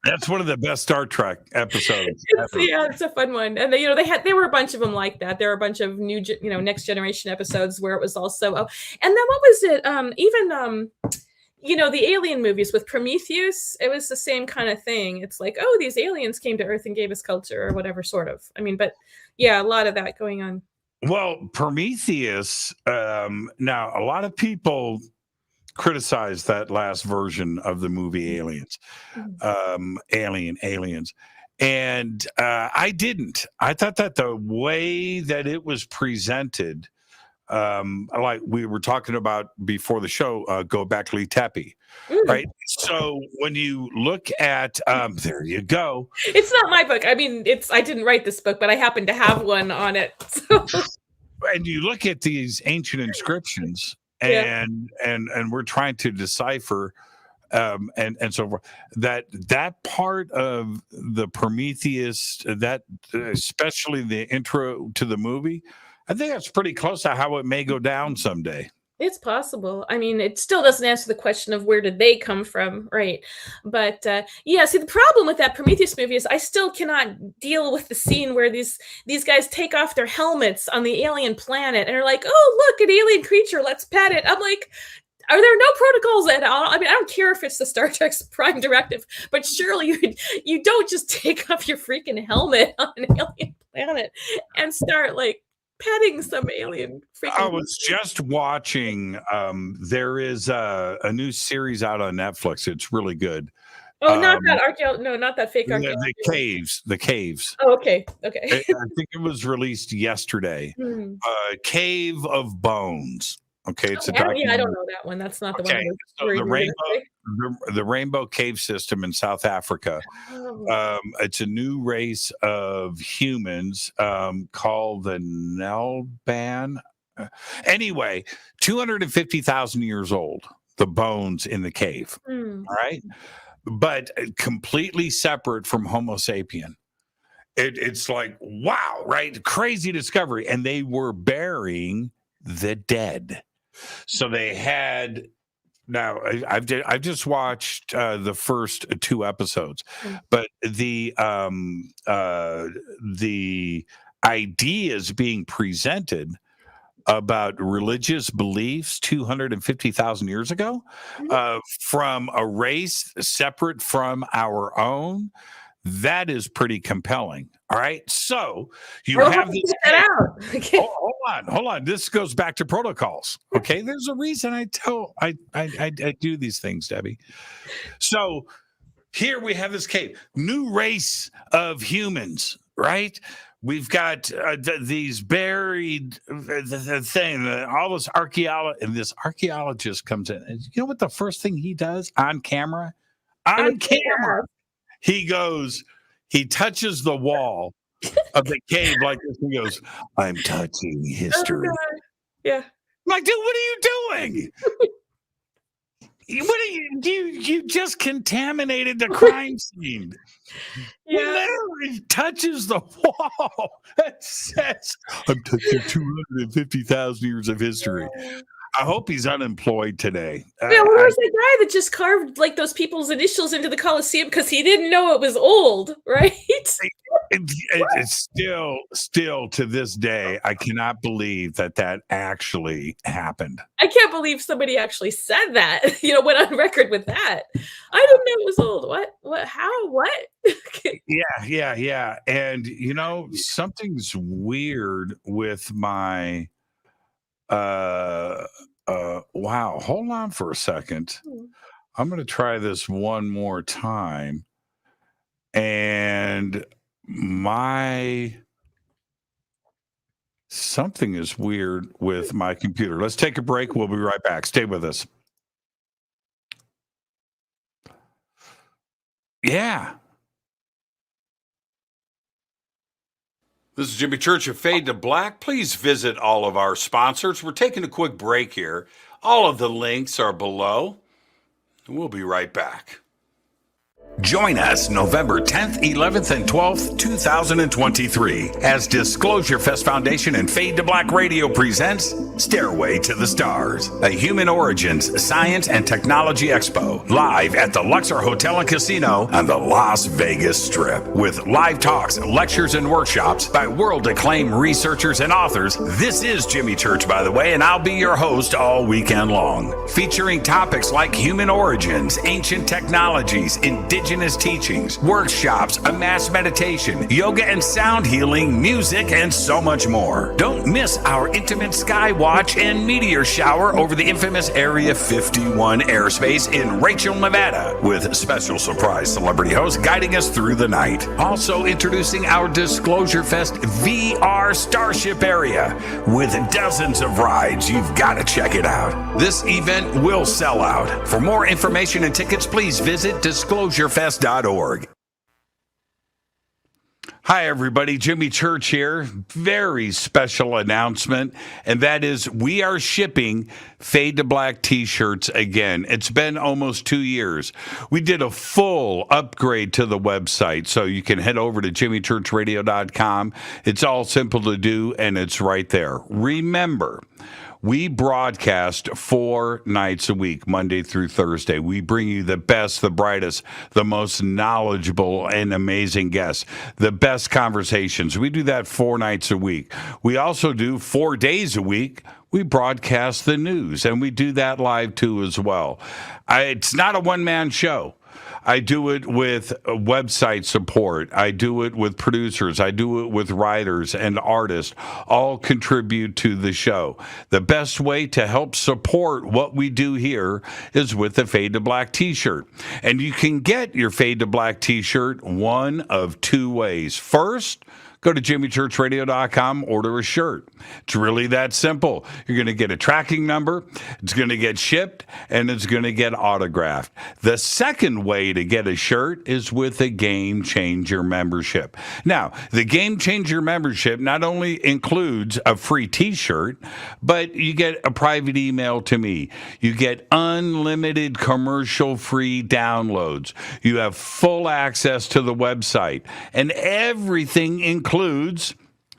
That's one of the best Star Trek episodes. It's a fun one. And there were a bunch of them like that. There were a bunch of new, next generation episodes where it was also. And then what was it? Even the alien movies with Prometheus, it was the same kind of thing. It's like, oh, these aliens came to Earth and gave us culture or whatever, sort of. I mean, but yeah, a lot of that going on. Well, Prometheus, now a lot of people criticize that last version of the movie Aliens. And I didn't. I thought that the way that it was presented, like we were talking about before the show, Göbekli Tepe, right? So when you look at, there you go. It's not my book. I mean, I didn't write this book, but I happen to have one on it. So. And you look at these ancient inscriptions, and we're trying to decipher, and so forth. That part of the Prometheus, that especially the intro to the movie, I think that's pretty close to how it may go down someday. It's possible. I mean, it still doesn't answer the question of where did they come from, right? But see, the problem with that Prometheus movie is I still cannot deal with the scene where these guys take off their helmets on the alien planet and are like, oh, look, an alien creature, let's pet it. I'm like, are there no protocols at all? I mean, I don't care if it's the Star Trek's Prime Directive, but surely you don't just take off your freaking helmet on an alien planet and start like petting some alien freaking. I was just watching. There is a new series out on Netflix. It's really good. Oh, not that not that fake The archaeology. the caves. Oh, okay. Okay. I think it was released yesterday. Hmm. Cave of Bones. Okay, it's a Okay, yeah, I don't documentary. know that one. That's not the one Okay, I was so worried you were gonna say. the Rainbow Cave System in South Africa. Oh. It's a new race of humans called the Nelban. Anyway, 250,000 years old. The bones in the cave. Hmm. All right, but completely separate from Homo sapien. It's like, wow, right? Crazy discovery. And they were burying the dead. So they had, now I've just watched the first 2 episodes, but the ideas being presented about religious beliefs 250,000 years ago from a race separate from our own, that is pretty compelling. All right. So you have this. Check that out. Okay. Hold on. This goes back to protocols. Okay. There's a reason I do these things, Debbie. So here we have this cave, new race of humans, right? We've got these buried thing, all this archaeology, and this archaeologist comes in. And you know what the first thing he does on camera? He goes, he touches the wall of the cave like this. He goes, I'm touching history. Oh, yeah. I'm like, dude, what are you doing? What are you just contaminated the crime scene. Yeah. He literally touches the wall that says, I'm touching 250,000 years of history. I hope he's unemployed today. Yeah, well, there's that guy that just carved like those people's initials into the Colosseum because he didn't know it was old, right? It's still to this day, I cannot believe that actually happened. I can't believe somebody actually said that, went on record with that. I didn't know it was old. What, how, what? Yeah. And, something's weird with my, wow, hold on for a second. I'm going to try this one more time. And something is weird with my computer. Let's take a break. We'll be right back. Stay with us. Yeah. This is Jimmy Church of Fade to Black. Please visit all of our sponsors. We're taking a quick break here. All of the links are below. We'll be right back. Join us November 10th, 11th, and 12th, 2023 as Disclosure Fest Foundation and Fade to Black Radio presents Stairway to the Stars, a Human Origins Science and Technology Expo, live at the Luxor Hotel and Casino on the Las Vegas Strip, with live talks, lectures, and workshops by world-acclaimed researchers and authors. This is Jimmy Church, by the way, and I'll be your host all weekend long, featuring topics like human origins, ancient technologies, indigenous teachings, workshops, a mass meditation, yoga and sound healing, music, and so much more. Don't miss our intimate sky watch and meteor shower over the infamous Area 51 airspace in Rachel, Nevada, with special surprise celebrity hosts guiding us through the night. Also introducing our Disclosure Fest VR Starship area with dozens of rides. You've got to check it out. This event will sell out. For more information and tickets, please visit disclosurefest.org. Hi, everybody. Jimmy Church here. Very special announcement, and that is we are shipping Fade to Black t-shirts again. It's been almost 2 years. We did a full upgrade to the website, so you can head over to jimmychurchradio.com. It's all simple to do, and it's right there. Remember, we broadcast 4 nights a week, Monday through Thursday. We bring you the best, the brightest, the most knowledgeable and amazing guests, the best conversations. We do that 4 nights a week. We also do 4 days a week. We broadcast the news, and we do that live too as well. It's not a one-man show. I do it with website support. I do it with producers. I do it with writers and artists. All contribute to the show. The best way to help support what we do here is with a Fade to Black t-shirt. And you can get your Fade to Black t-shirt one of two ways. First, go to jimmychurchradio.com, order a shirt. It's really that simple. You're going to get a tracking number, it's going to get shipped, and it's going to get autographed. The second way to get a shirt is with a Game Changer membership. Now, the Game Changer membership not only includes a free t-shirt, but you get a private email to me. You get unlimited commercial-free downloads. You have full access to the website, and everything includes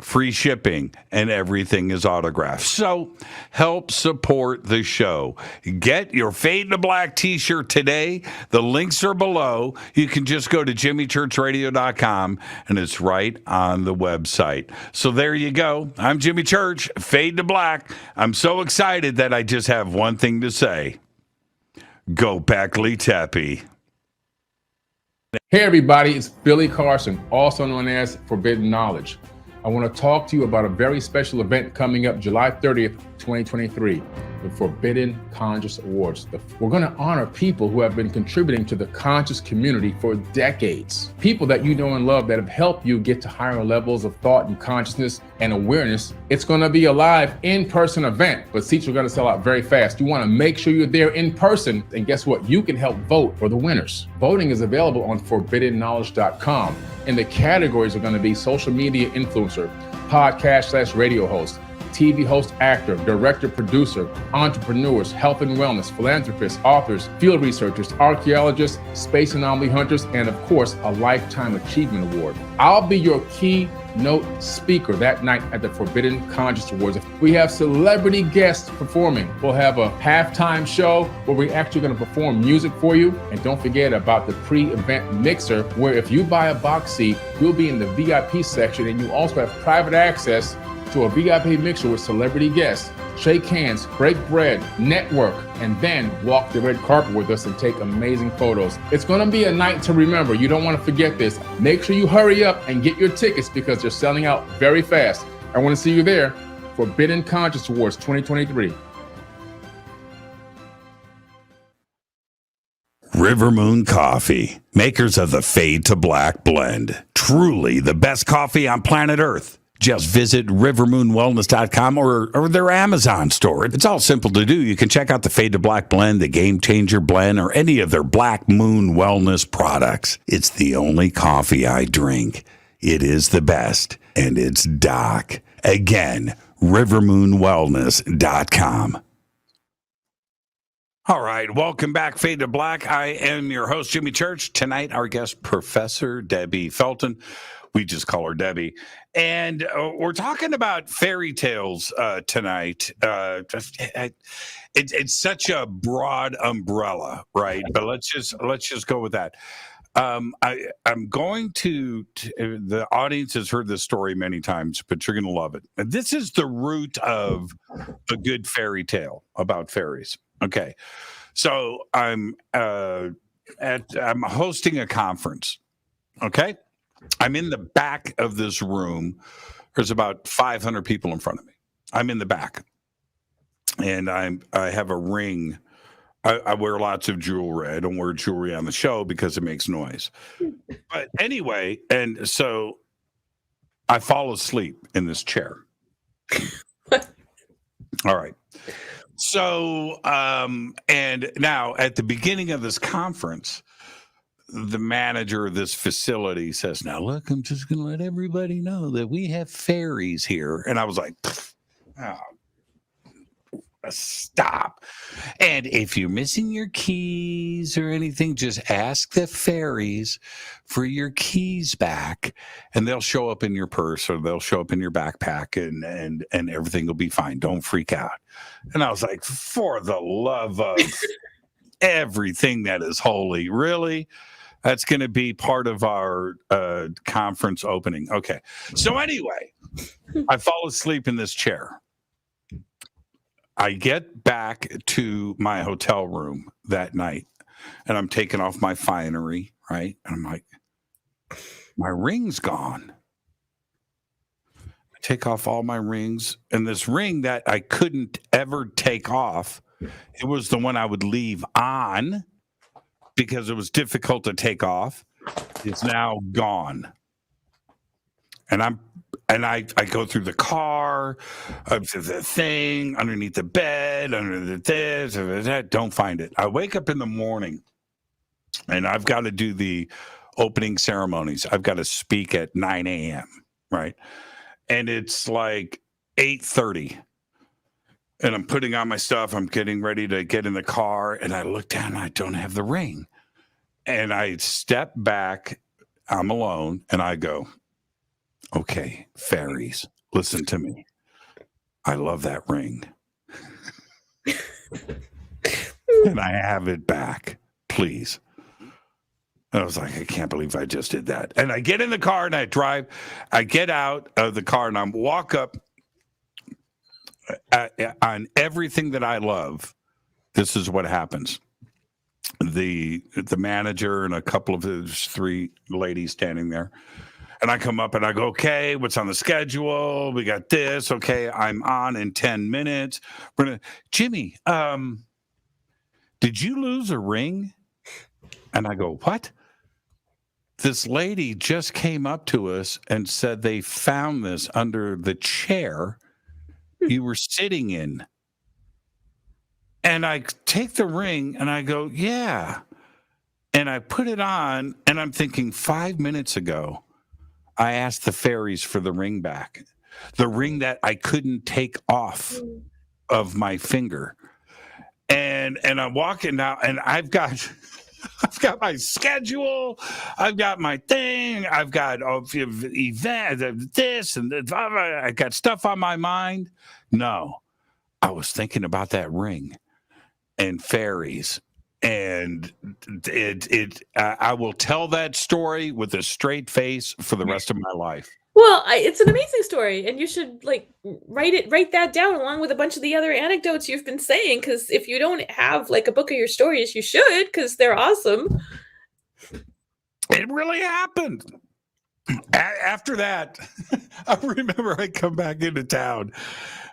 free shipping, and everything is autographed. So help support the show. Get your Fade to Black t-shirt today. The links are below. You can just go to jimmychurchradio.com, and it's right on the website. So there you go. I'm Jimmy Church, Fade to Black. I'm so excited that I just have one thing to say. Go Beckley Teppy. Hey everybody, it's Billy Carson, also known as Forbidden Knowledge. I want to talk to you about a very special event coming up July 30th, 2023, the Forbidden Conscious Awards. We're going to honor people who have been contributing to the conscious community for decades. People that you know and love that have helped you get to higher levels of thought and consciousness and awareness. It's going to be a live in-person event, but seats are going to sell out very fast. You want to make sure you're there in person, and guess what? You can help vote for the winners. Voting is available on forbiddenknowledge.com, and the categories are going to be social media influencer, podcast/radio host, TV host, actor, director, producer, entrepreneurs, health and wellness, philanthropists, authors, field researchers, archaeologists, space anomaly hunters, and of course, a Lifetime Achievement Award. I'll be your keynote speaker that night at the Forbidden Conscious Awards. We have celebrity guests performing. We'll have a halftime show where we're actually going to perform music for you. And don't forget about the pre-event mixer, where if you buy a box seat, you'll be in the VIP section, and you also have private access to a VIP mixer with celebrity guests. Shake hands, break bread, network, and then walk the red carpet with us and take amazing photos. It's going to be a night to remember. You don't want to forget this. Make sure you hurry up and get your tickets because they're selling out very fast. I want to see you there. Forbidden Conscious Awards 2023. River Moon Coffee, makers of the Fade to Black blend. Truly the best coffee on planet Earth. Just visit rivermoonwellness.com or their Amazon store. It's all simple to do. You can check out the Fade to Black blend, the Game Changer blend, or any of their Black Moon wellness products. It's the only coffee I drink. It is the best, and it's Doc. Again, rivermoonwellness.com. All right, welcome back, Fade to Black. I am your host, Jimmy Church. Tonight, our guest, Professor Debbie Felton. We just call her Debbie. And we're talking about fairy tales tonight. It's such a broad umbrella, right? But let's just go with that. I'm going to the audience has heard this story many times, but you're going to love it. This is the root of a good fairy tale about fairies. Okay, so I'm hosting a conference. Okay. I'm in the back of this room. There's about 500 people in front of me. I'm in the back, and I have a ring. I wear lots of jewelry. I don't wear jewelry on the show because it makes noise. But anyway, and so I fall asleep in this chair. All right. So, and now at the beginning of this conference, the manager of this facility says, "Now, look, I'm just going to let everybody know that we have fairies here." And I was like, "Oh, stop." And if you're missing your keys or anything, just ask the fairies for your keys back, and they'll show up in your purse or they'll show up in your backpack, and everything will be fine. Don't freak out. And I was like, for the love of everything that is holy, really? That's going to be part of our conference opening. Okay. So anyway, I fall asleep in this chair. I get back to my hotel room that night. and I'm taking off my finery, right? And I'm like, my ring's gone. I take off all my rings, and this ring that I couldn't ever take off, it was the one I would leave on because it was difficult to take off. It's now gone. And I go through the car, up to the thing, underneath the bed, under the this, or that, don't find it. I wake up in the morning, and I've got to do the opening ceremonies. I've got to speak at 9 a.m., right? And it's like 8:30. And I'm putting on my stuff. I'm getting ready to get in the car, and I look down, and I don't have the ring. And I step back. I'm alone, and I go, okay, fairies, listen to me. I love that ring. And I have it back, please. And I was like, I can't believe I just did that. And I get in the car and I drive. I get out of the car and I walk up on everything that I love. This is what happens. The manager and a couple of his 3 ladies standing there. And I come up and I go, okay, what's on the schedule? We got this. Okay, I'm on in 10 minutes. Jimmy, did you lose a ring? And I go, what? This lady just came up to us and said they found this under the chair you were sitting in. And I take the ring and I go, yeah. And I put it on and I'm thinking 5 minutes ago, I asked the fairies for the ring back, the ring that I couldn't take off of my finger. And I'm walking now, and I've got my schedule, I've got my thing, I've got event, this and that. I got stuff on my mind. No, I was thinking about that ring and fairies. And I will tell that story with a straight face for the rest of my life. Well, it's an amazing story, and you should write that down along with a bunch of the other anecdotes you've been saying. Because if you don't have a book of your stories, you should, because they're awesome. It really happened. After that, I remember I come back into town,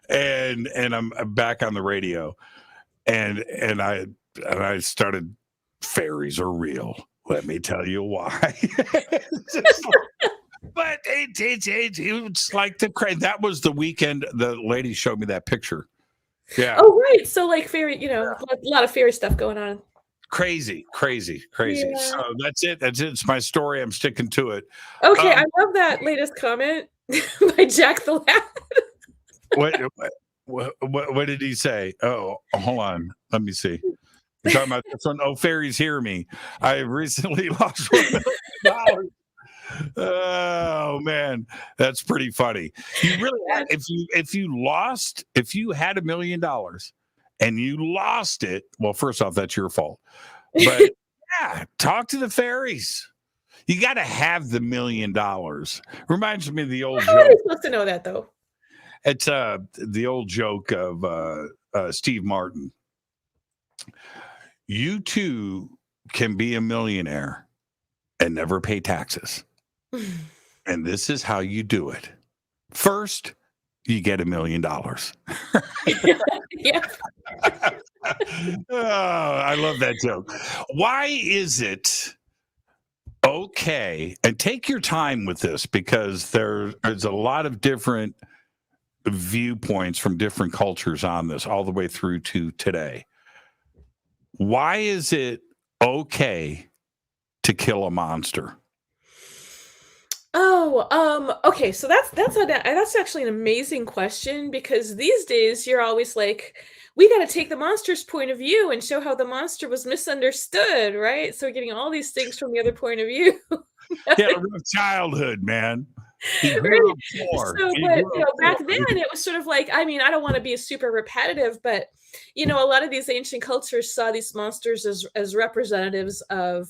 and I'm back on the radio, and I started, fairies are real. Let me tell you why. But it's like that was the weekend the lady showed me that picture. Yeah. Oh, right. So fairy, a lot of fairy stuff going on. Crazy. Yeah. So that's it. It's my story. I'm sticking to it. Okay. I love that latest comment by Jack the Lad. What did he say? Oh, hold on. Let me see. You're talking about this one? Oh, fairies hear me. I recently lost $1 million. Oh man, that's pretty funny. You really had, if you had $1 million and you lost it, well, first off, that's your fault. But yeah, talk to the fairies. You got to have the $1 million. Reminds me of the old How joke. are you supposed to know that though? It's the old joke of Steve Martin. You too can be a millionaire and never pay taxes. And this is how you do it. First, you get $1 million. Yeah. Oh, I love that joke. Why is it okay? And take your time with this, because there's a lot of different viewpoints from different cultures on this, all the way through to today. Why is it okay to kill a monster? Oh, okay. So that's actually an amazing question, because these days you're always like, we got to take the monster's point of view and show how the monster was misunderstood, right? So we're getting all these things from the other point of view. Yeah, rough childhood, man. Right. So, but back then it was sort of like, I don't want to be super repetitive, but a lot of these ancient cultures saw these monsters as representatives of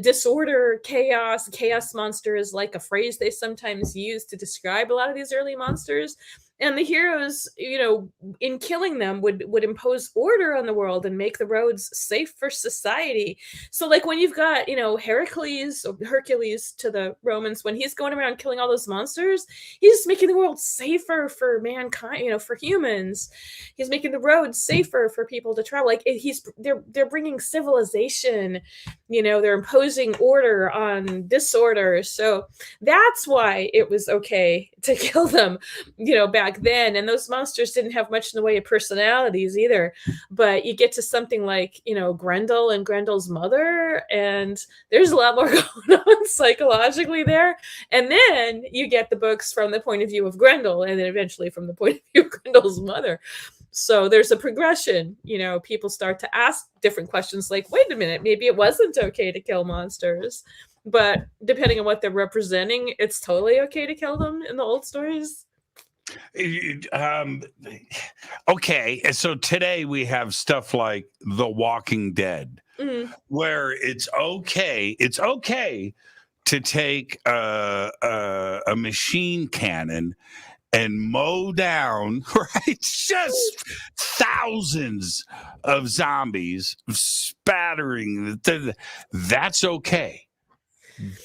disorder, chaos. Chaos monster is like a phrase they sometimes use to describe a lot of these early monsters. and the heroes, in killing them would impose order on the world and make the roads safe for society. So like when you've got, Heracles or Hercules to the Romans, when he's going around killing all those monsters, he's making the world safer for mankind, for humans. He's making the roads safer for people to travel. Like they're bringing civilization, they're imposing order on disorder. So that's why it was okay to kill them, back then. And those monsters didn't have much in the way of personalities either. But you get to something like, Grendel and Grendel's mother, and there's a lot more going on psychologically there. And then you get the books from the point of view of Grendel, and then eventually from the point of view of Grendel's mother. So there's a progression, people start to ask different questions like, wait a minute, maybe it wasn't okay to kill monsters. But depending on what they're representing, it's totally okay to kill them in the old stories. Okay, and so today we have stuff like The Walking Dead, where it's okay to take a machine cannon and mow down, right, just thousands of zombies spattering. That's okay.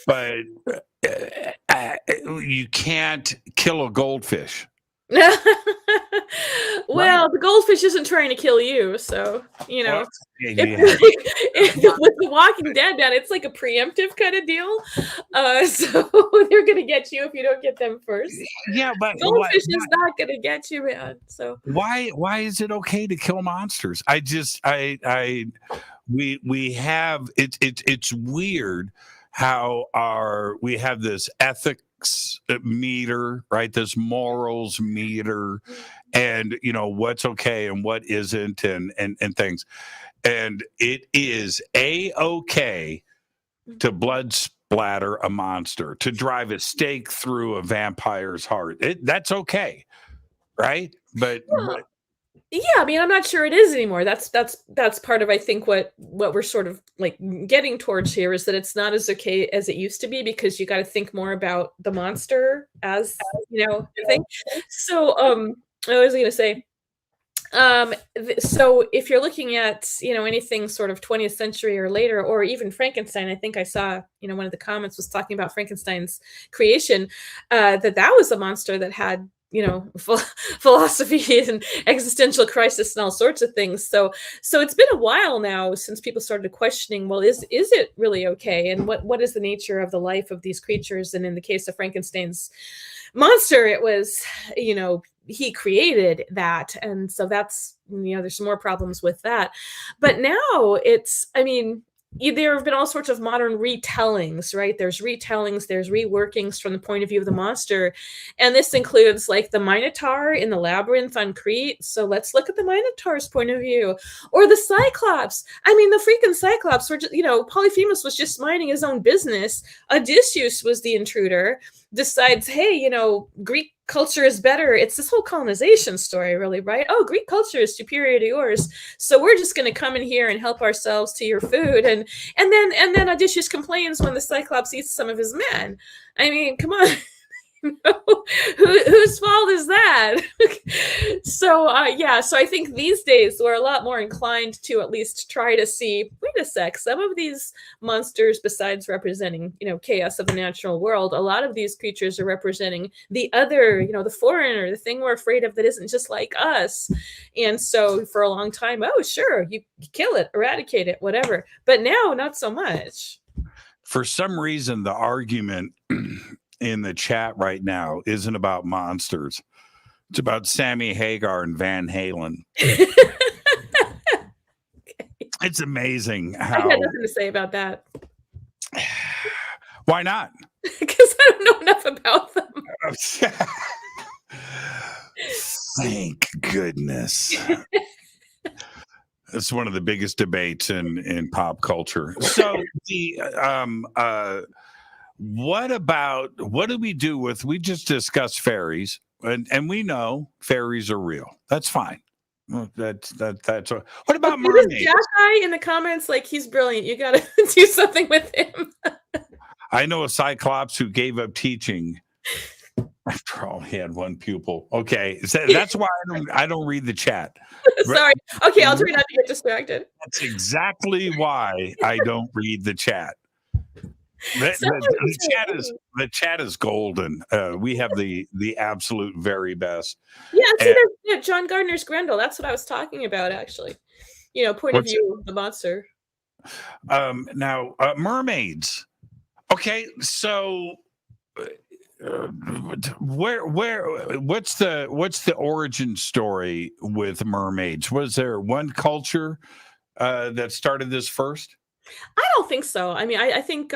But you can't kill a goldfish. Well, the goldfish isn't trying to kill you, so Yeah. with The Walking Dead, man, it's like a preemptive kind of deal. So they're gonna get you if you don't get them first. Yeah, but Goldfish is not gonna get you, man. So why is it okay to kill monsters? We have it's weird how we have this ethics meter, right? This morals meter, and what's okay and what isn't, and things. And it is okay to blood splatter a monster, to drive a stake through a vampire's heart. That's okay, right? But yeah, I mean, I'm not sure it is anymore. That's part of, I think, what we're sort of like getting towards here is that it's not as okay as it used to be, because you got to think more about the monster as thing. So I was going to say, so if you're looking at anything sort of 20th century or later, or even Frankenstein, I think I saw one of the comments was talking about Frankenstein's creation, that was a monster that had philosophy and existential crisis and all sorts of things. So it's been a while now since people started questioning, well, is it really okay? And what is the nature of the life of these creatures? And in the case of Frankenstein's monster, it was, he created that. And so that's, there's some more problems with that. But now there have been all sorts of modern retellings, right? There's retellings, there's reworkings from the point of view of the monster. And this includes like the Minotaur in the Labyrinth on Crete. So let's look at the Minotaur's point of view. Or the Cyclops. I mean, the freaking Cyclops were just, Polyphemus was just minding his own business. Odysseus was the intruder, decides, hey, Greek culture is better. It's this whole colonization story, really, right? Oh, Greek culture is superior to yours, so we're just going to come in here and help ourselves to your food. And then Odysseus complains when the Cyclops eats some of his men. I mean, come on. Whose fault is that? So I think these days we're a lot more inclined to at least try to see, wait a sec, some of these monsters, besides representing chaos of the natural world, a lot of these creatures are representing the other, the foreigner, the thing we're afraid of that isn't just like us. And so for a long time, oh sure, you kill it, eradicate it, whatever, but now not so much. For some reason the argument in the chat right now isn't about monsters. It's about Sammy Hagar and Van Halen. It's amazing how I got nothing to say about that. Why not? Because I don't know enough about them. Thank goodness. It's one of the biggest debates in pop culture. So what do we do with, we just discussed fairies, and we know fairies are real. That's fine. That's what about mermaids? This Jack guy in the comments, like, he's brilliant. You got to do something with him. I know a Cyclops who gave up teaching After all, he had one pupil. Okay, so that's why I don't read the chat. Sorry. Okay, I'll try not to get distracted. That's exactly why I don't read the chat. The chat is golden. We have the absolute very best. Yeah, see, there's John Gardner's Grendel. That's what I was talking about, actually. Point of view of the monster. Now, mermaids. Okay, so what's the origin story with mermaids? Was there one culture that started this first? I don't think so. I mean, I think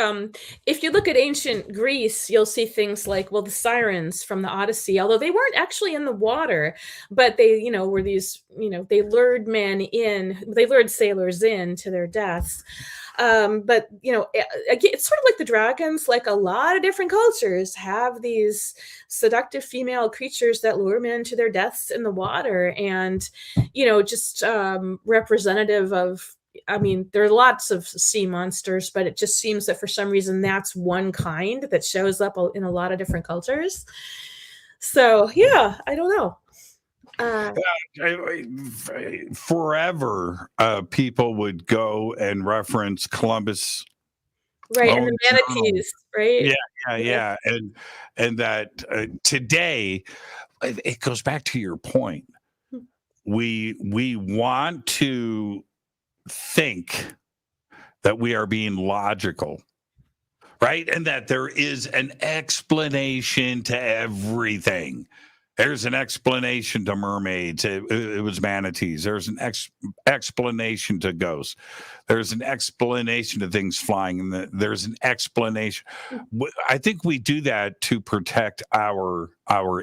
if you look at ancient Greece, you'll see things like, the sirens from the Odyssey, although they weren't actually in the water, but they, were these, they lured they lured sailors in to their deaths. But, again, it's sort of like the dragons, like a lot of different cultures have these seductive female creatures that lure men to their deaths in the water. And, just representative of, there are lots of sea monsters, but it just seems that for some reason that's one kind that shows up in a lot of different cultures. So, yeah, I don't know. Forever, people would go and reference Columbus. Right, and the manatees, right? Yeah. And that today, it goes back to your point. We want to think that we are being logical, right? And that there is an explanation to everything. There's an explanation to mermaids. It was manatees. There's an explanation to ghosts. There's an explanation to things flying. And there's an explanation. I think we do that to protect our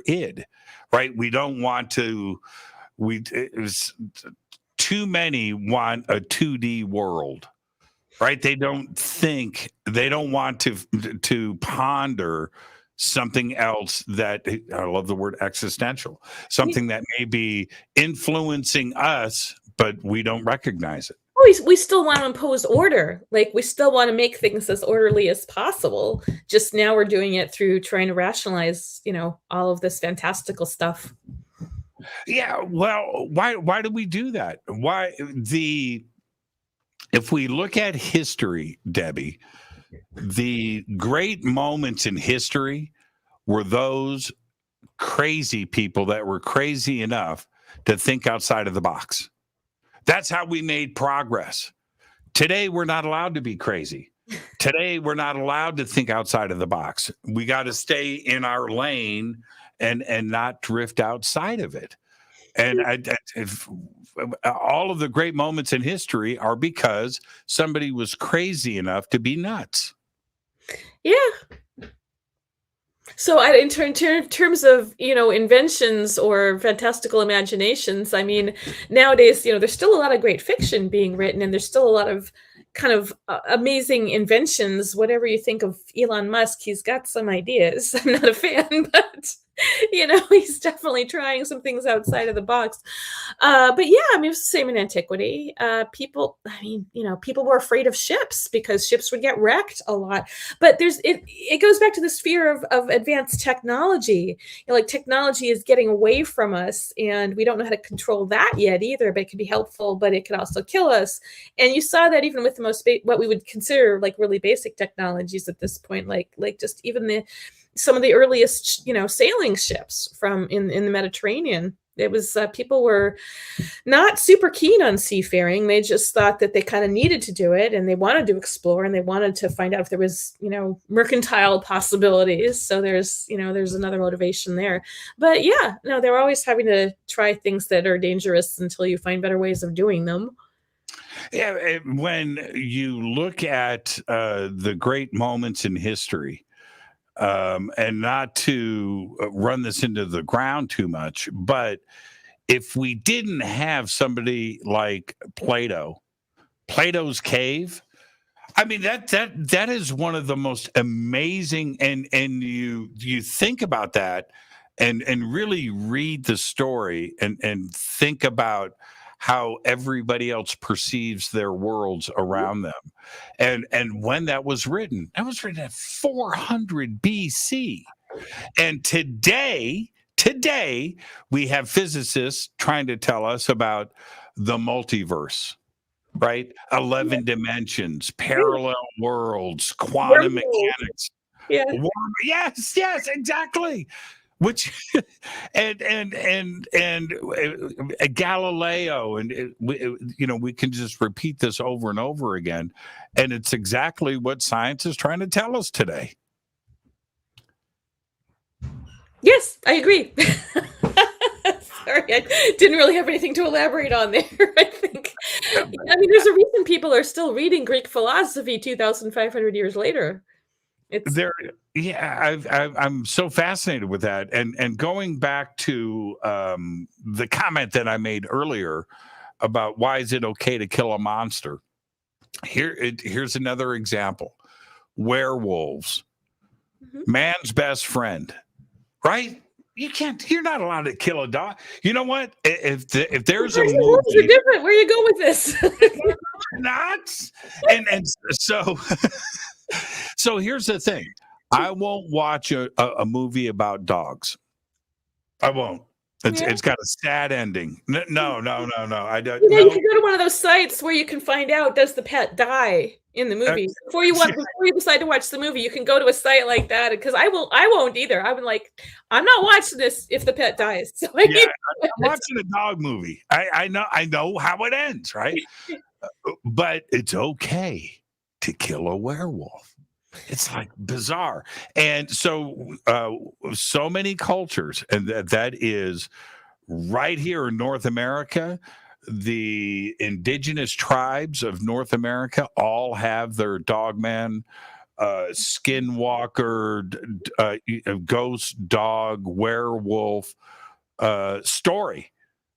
id, right? We don't want to. Too many want a 2D world, right? They don't want to ponder something else that, I love the word existential, something that may be influencing us, but we don't recognize it. We still want to impose order. Like, we still want to make things as orderly as possible. Just now we're doing it through trying to rationalize, all of this fantastical stuff. Yeah, well, why do we do that? If we look at history, Debbie, the great moments in history were those crazy people that were crazy enough to think outside of the box. That's how we made progress. Today, we're not allowed to be crazy. Today, we're not allowed to think outside of the box. We got to stay in our lane and not drift outside of it. And all of the great moments in history are because somebody was crazy enough to be nuts. Yeah. So in terms of, inventions or fantastical imaginations, nowadays, there's still a lot of great fiction being written, and there's still a lot of kind of amazing inventions. Whatever you think of Elon Musk, he's got some ideas. I'm not a fan, but he's definitely trying some things outside of the box. But yeah, it was the same in Antiquity. People were afraid of ships because ships would get wrecked a lot. But it goes back to this fear of advanced technology. Like, technology is getting away from us, and we don't know how to control that yet either. But it can be helpful, but it could also kill us. And you saw that even with the most what we would consider like really basic technologies at this point, like just even some of the earliest, sailing ships from in the Mediterranean. It was people were not super keen on seafaring. They just thought that they kind of needed to do it, and they wanted to explore, and they wanted to find out if there was, mercantile possibilities. So there's another motivation there. But yeah, no, they're always having to try things that are dangerous until you find better ways of doing them. Yeah, when you look at the great moments in history, and not to run this into the ground too much, but if we didn't have somebody like Plato's cave, that is one of the most amazing, and you think about that and really read the story and think about how everybody else perceives their worlds around them. And when that was written at 400 BC. And today we have physicists trying to tell us about the multiverse, right? 11 dimensions, parallel worlds, quantum mechanics. Yeah. Yes, exactly. Which and Galileo, and we can just repeat this over and over again, and it's exactly what science is trying to tell us today. Yes, I agree. Sorry, I didn't really have anything to elaborate on there. I think, I mean, there's a reason people are still reading Greek philosophy 2,500 years later. I'm so fascinated with that, and going back to the comment that I made earlier about why is it okay to kill a monster. Here's another example: werewolves, man's best friend. Right? You're not allowed to kill a dog. You know what? If there's a movie, are different. Where you go with this? Not. And so here's the thing. I won't watch a movie about dogs. I won't. It's got a sad ending. No. I don't. You can go to one of those sites where you can find out, does the pet die in the movie? Before you decide to watch the movie, you can go to a site like that. Because I won't either. I'm like, I'm not watching this if the pet dies. So I'm watching a dog movie. I know how it ends, right? But it's okay to kill a werewolf. It's like bizarre. And so many cultures, and that is right here in North America, the indigenous tribes of North America all have their dogman, skinwalker, ghost dog, werewolf story.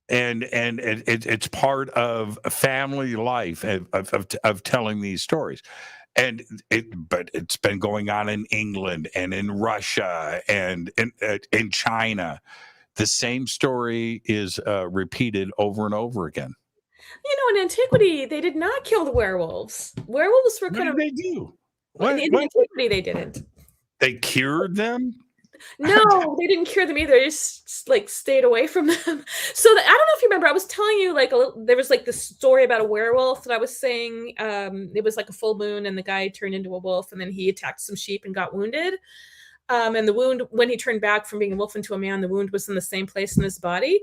And it's part of family life of telling these stories. But it's been going on in England and in Russia and in China. The same story is repeated over and over again. In Antiquity, they did not kill the werewolves. Werewolves were kind of. What did they do? In Antiquity, they didn't. They cured them? No, they didn't cure them either. They just stayed away from them. So I don't know if you remember, I was telling you there was this story about a werewolf that I was saying. It was like a full moon, and the guy turned into a wolf, and then he attacked some sheep and got wounded. And the wound, when he turned back from being a wolf into a man, the wound was in the same place in his body.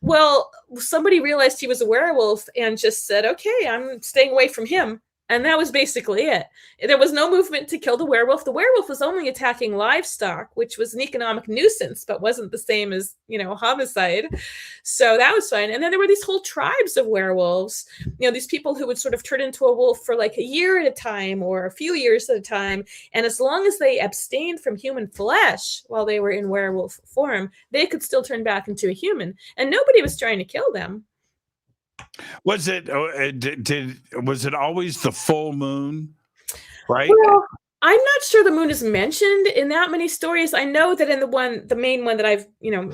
Well, somebody realized he was a werewolf and just said, "Okay, I'm staying away from him." And that was basically it. There was no movement to kill the werewolf. The werewolf was only attacking livestock, which was an economic nuisance, but wasn't the same as, homicide. So that was fine. And then there were these whole tribes of werewolves, these people who would sort of turn into a wolf for a year at a time or a few years at a time. And as long as they abstained from human flesh while they were in werewolf form, they could still turn back into a human. And nobody was trying to kill them. Was it always the full moon, right? Well, I'm not sure the moon is mentioned in that many stories. I know that in the main one that I've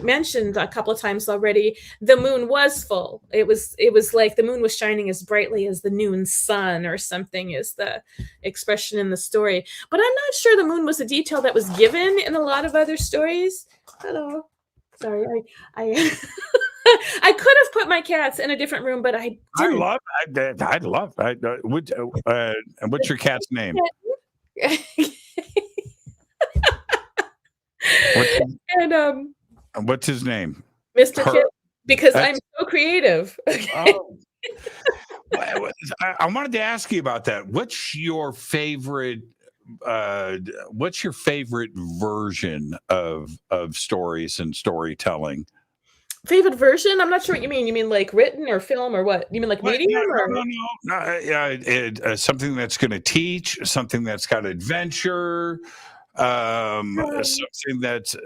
mentioned a couple of times already, the moon was full. It was like the moon was shining as brightly as the noon sun or something, is the expression in the story. But I'm not sure the moon was a detail that was given in a lot of other stories. Hello. Sorry, I I could have put my cats in a different room, but I didn't. What's your cat's name? What's his name? Mr. Kip, because I'm so creative. I wanted to ask you about that. What's your favorite version of stories and storytelling? Favorite version? I'm not sure what you mean. You mean like written or film or what? You mean like medium? No. Something that's going to teach, something that's got adventure, something that's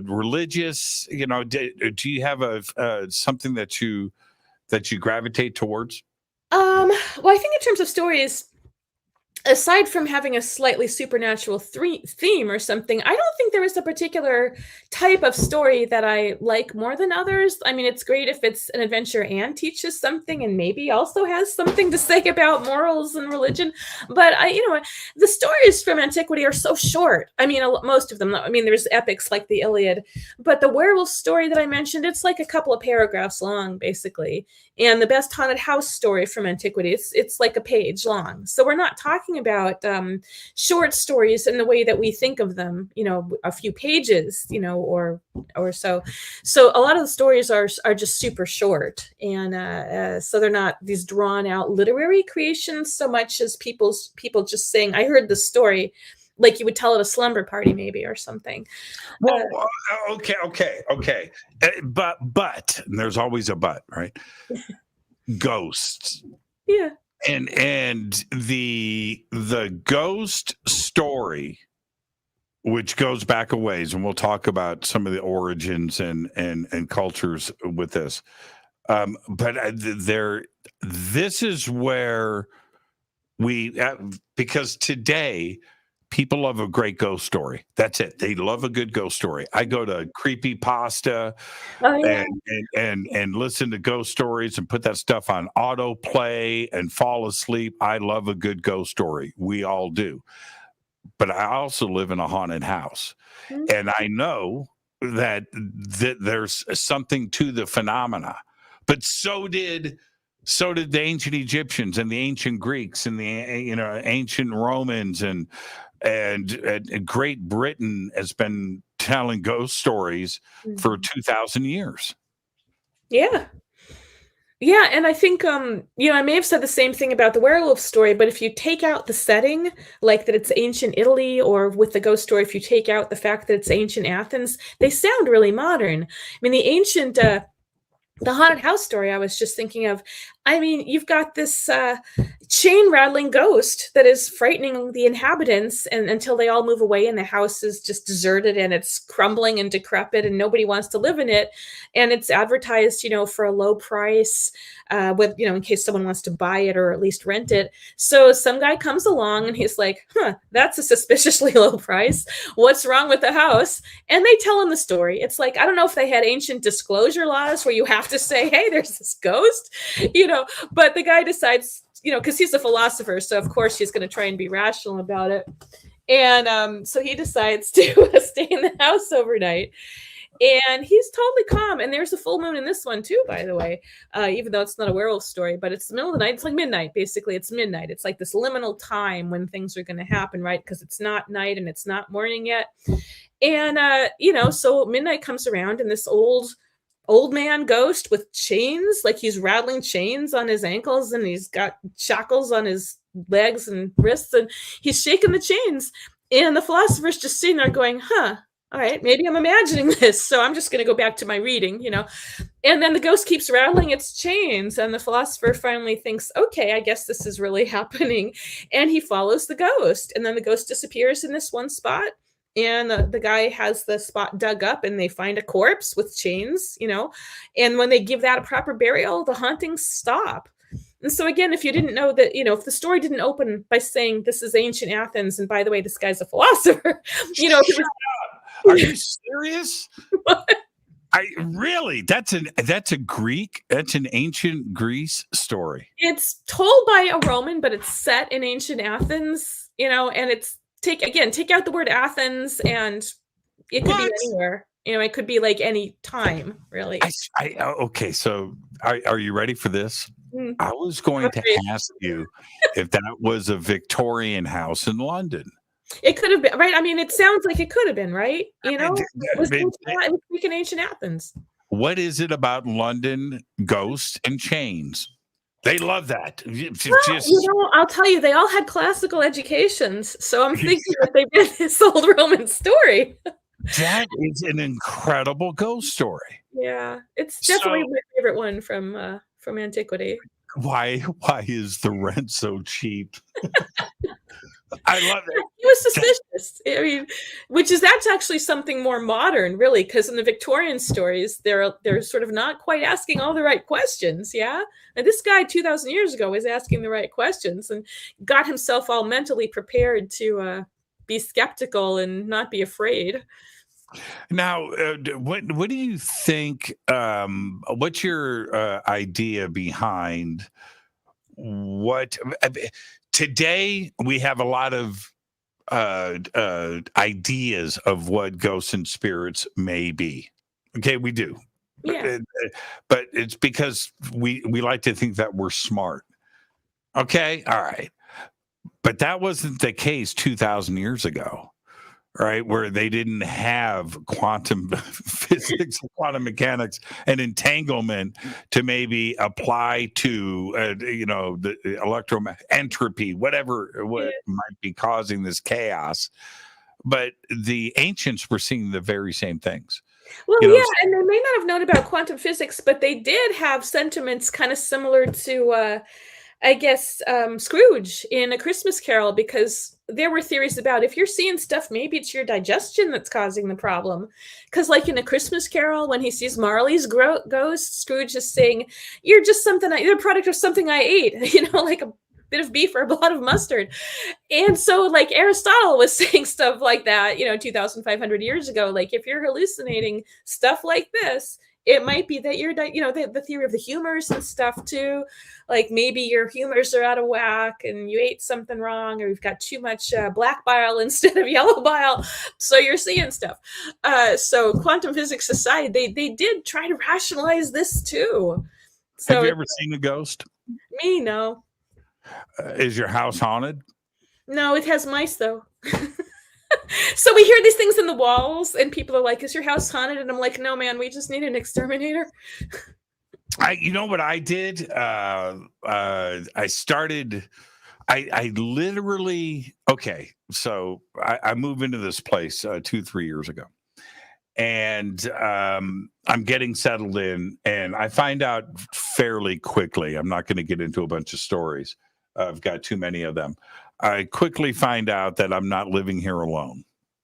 religious. Do you have something that you gravitate towards? Well, I think in terms of stories, aside from having a slightly supernatural theme or something, I don't think there is a particular type of story that I like more than others. I mean, it's great if it's an adventure and teaches something and maybe also has something to say about morals and religion. But the stories from Antiquity are so short. I mean, most of them. I mean, there's epics like the Iliad, but the werewolf story that I mentioned, it's like a couple of paragraphs long, basically. And the best haunted house story from Antiquity, it's like a page long. So we're not talking about short stories in the way that we think of them, a few pages, or so. So a lot of the stories are just super short, and so they're not these drawn out literary creations so much as people just saying, "I heard this story," like you would tell at a slumber party, maybe, or something. Well, okay. But and there's always a but, right? Ghosts. Yeah. And the ghost story, which goes back a ways, and we'll talk about some of the origins and cultures with this. But this is where because today people love a great ghost story. That's it. They love a good ghost story. I go to creepypasta and listen to ghost stories and put that stuff on autoplay and fall asleep. I love a good ghost story. We all do. But I also live in a haunted house. Mm-hmm. And I know that there's something to the phenomena. But so did the ancient Egyptians and the ancient Greeks and the ancient Romans and Great Britain has been telling ghost stories for 2,000 years. Yeah. Yeah, and I think I may have said the same thing about the werewolf story, but if you take out the setting, like that it's ancient Italy, or with the ghost story, if you take out the fact that it's ancient Athens, they sound really modern. I mean, the ancient the haunted house story I was just thinking of, I mean, you've got this chain rattling ghost that is frightening the inhabitants until they all move away and the house is just deserted and it's crumbling and decrepit and nobody wants to live in it. And it's advertised, for a low price with, in case someone wants to buy it or at least rent it. So some guy comes along and he's like, that's a suspiciously low price. What's wrong with the house? And they tell him the story. It's like, I don't know if they had ancient disclosure laws where you have to say, hey, there's this ghost, but the guy decides, because he's a philosopher, so of course he's going to try and be rational about it. And so he decides to stay in the house overnight. And he's totally calm. And there's a full moon in this one too, by the way, even though it's not a werewolf story, but it's the middle of the night. It's like midnight, basically. It's midnight. It's like this liminal time when things are going to happen, right? Because it's not night and it's not morning yet. And, so midnight comes around and this old man ghost with chains, like he's rattling chains on his ankles and he's got shackles on his legs and wrists and he's shaking the chains. And the philosopher's just sitting there going, all right, maybe I'm imagining this. So I'm just going to go back to my reading, And then the ghost keeps rattling its chains. And the philosopher finally thinks, okay, I guess this is really happening. And he follows the ghost. And then the ghost disappears in this one spot. And the guy has the spot dug up and they find a corpse with chains, and when they give that a proper burial, the hauntings stop. And so again, if you didn't know that, if the story didn't open by saying this is ancient Athens, and by the way, this guy's a philosopher, Are you serious? That's an ancient Greece story. It's told by a Roman, but it's set in ancient Athens, and it's take out the word Athens and it could be anywhere. It could be like any time, really. Okay, so are you ready for this? I was going to ask you if that was a Victorian house in London. It could have been, right? I mean, it sounds like it could have been, right? It was speaking ancient Athens. What is it about London ghosts and chains? They love that. I'll tell you, they all had classical educations. So I'm thinking that they did this old Roman story. That is an incredible ghost story. Yeah, it's definitely my favorite one from Antiquity. Why is the rent so cheap? I love it. He was suspicious. I mean, that's actually something more modern, really, because in the Victorian stories, they're sort of not quite asking all the right questions. Yeah, and this guy 2,000 years ago was asking the right questions and got himself all mentally prepared to be skeptical and not be afraid. Now, what do you think? What's your idea behind what today we have a lot of ideas of what ghosts and spirits may be. Okay, we do. Yeah. But it's because we like to think that we're smart. Okay, all right. But that wasn't the case 2,000 years ago. Right, where they didn't have quantum physics, quantum mechanics, and entanglement to maybe apply to, the entropy, whatever might be causing this chaos. But the ancients were seeing the very same things. Well, yeah, and they may not have known about quantum physics, but they did have sentiments kind of similar to, I guess, Scrooge in A Christmas Carol, because there were theories about if you're seeing stuff, maybe it's your digestion that's causing the problem. Because like in A Christmas Carol, when he sees Marley's ghost, Scrooge is saying, you're just you're a product of something I ate, like a bit of beef or a lot of mustard. And so like Aristotle was saying stuff like that, 2,500 years ago, like if you're hallucinating stuff like this, it might be that you're, the theory of the humors and stuff too. Like maybe your humors are out of whack and you ate something wrong, or you've got too much black bile instead of yellow bile. So you're seeing stuff. So quantum physics aside, they did try to rationalize this too. So have you ever seen a ghost? Me, no. Is your house haunted? No, it has mice though. So we hear these things in the walls and people are like, is your house haunted? And I'm like, no, man, we just need an exterminator. You know what I did? I literally, so I moved into this place 2-3 years ago. And I'm getting settled in, and I find out fairly quickly. I'm not going to get into a bunch of stories. I've got too many of them. I quickly find out that I'm not living here alone.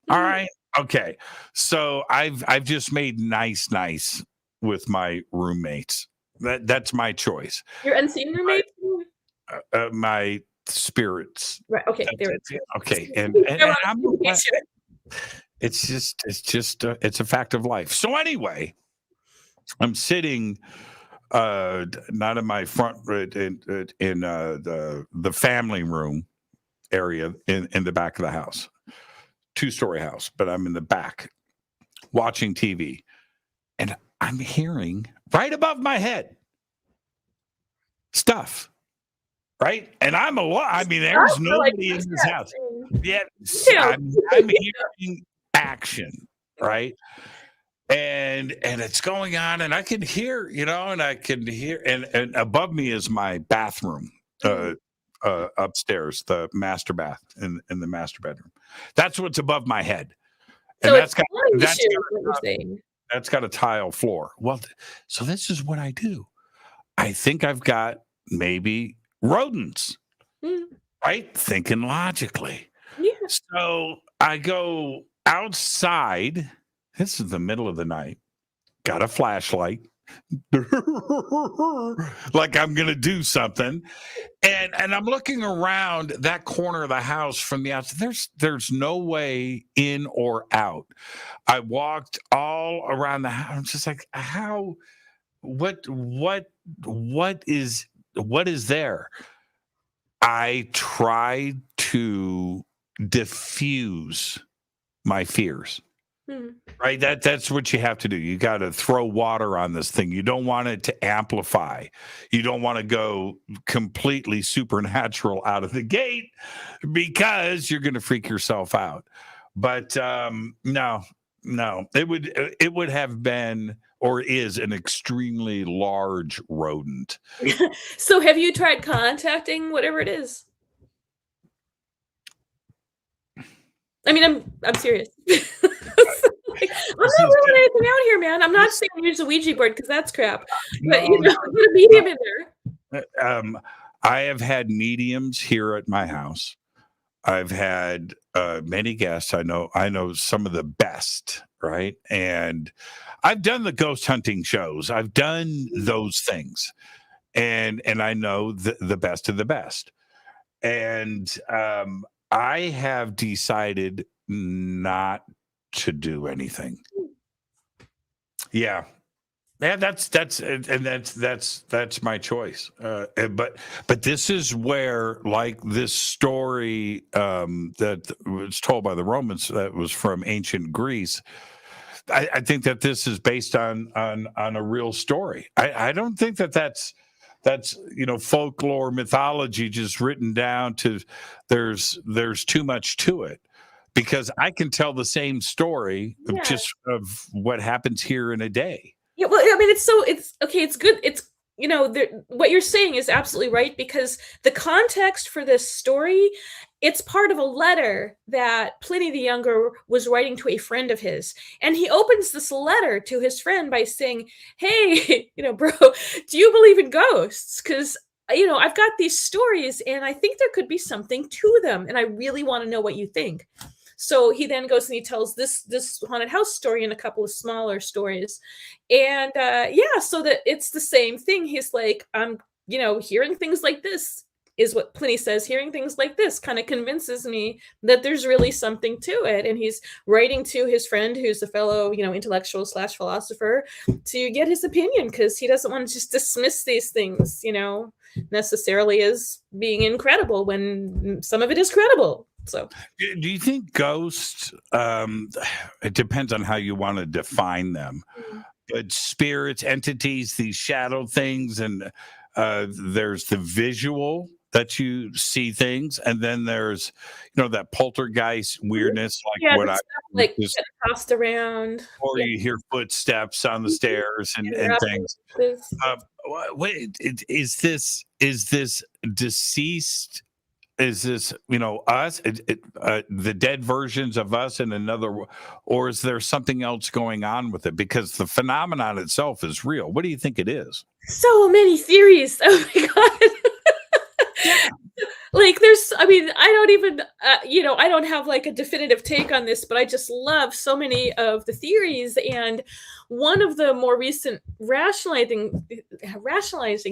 All right. Okay. So I've just made nice with my roommates. That's my choice. Your unseen roommate? My spirits. Right. Okay. Okay. And I'm, it's a fact of life. So anyway, I'm sitting not in my front in the family room area in the back of the house, 2-story house, but I'm in the back watching TV, and I'm hearing right above my head stuff, right? And I'm alone. I mean, there's nobody in this house. Yeah, I'm hearing action, right? And it's going on, and I can hear, and I can hear, and above me is my bathroom, upstairs, the master bath in the master bedroom. That's what's above my head, and so that's got a tile floor. Well, so this is what I do. I think I've got maybe rodents, right? Thinking logically. Yeah. So I go outside. This is the middle of the night. Got a flashlight. Like I'm going to do something. And I'm looking around that corner of the house from the outside. There's no way in or out. I walked all around the house. I'm just like, how, what is there? I tried to diffuse my fears. Right. That's what you have to do. You got to throw water on this thing. You don't want it to amplify. You don't want to go completely supernatural out of the gate because you're going to freak yourself out. But no, it would have been or is an extremely large rodent. So have you tried contacting whatever it is? I mean, I'm serious. I'm not ruling anything out here, man. I'm not saying use a Ouija board because that's crap. But put a medium in there. I have had mediums here at my house. I've had many guests. I know some of the best, right? And I've done the ghost hunting shows. I've done those things, and I know the best of the best. And I have decided not to do anything. Yeah. Yeah, that's my choice. But this is where, like this story that was told by the Romans, that was from ancient Greece. I think that this is based on a real story. I don't think that's folklore mythology just written down to there's too much to it, because I can tell the same story of what happens here in a day. Yeah, well, I mean, it's okay. It's good. It's what you're saying is absolutely right, because the context for this story, it's part of a letter that Pliny the Younger was writing to a friend of his, and he opens this letter to his friend by saying, "Hey, bro, do you believe in ghosts? Because I've got these stories, and I think there could be something to them, and I really want to know what you think." So he then goes and he tells this haunted house story and a couple of smaller stories. And so that it's the same thing. He's like, I'm, hearing things like this is what Pliny says. Hearing things like this kind of convinces me that there's really something to it. And he's writing to his friend, who's a fellow, intellectual / philosopher, to get his opinion, because he doesn't want to just dismiss these things, necessarily as being incredible when some of it is credible. So, do you think ghosts? It depends on how you want to define them. But spirits, entities, these shadow things, and there's the visual that you see things, and then there's that poltergeist weirdness, what I just tossed around, or you hear footsteps on the stairs and things. Wait, is this deceased? Is this, us, the dead versions of us in another, or is there something else going on with it? Because the phenomenon itself is real. What do you think it is? So many theories. Oh my God. Like I don't even, I don't have like a definitive take on this, but I just love so many of the theories. And one of the more recent rationalizing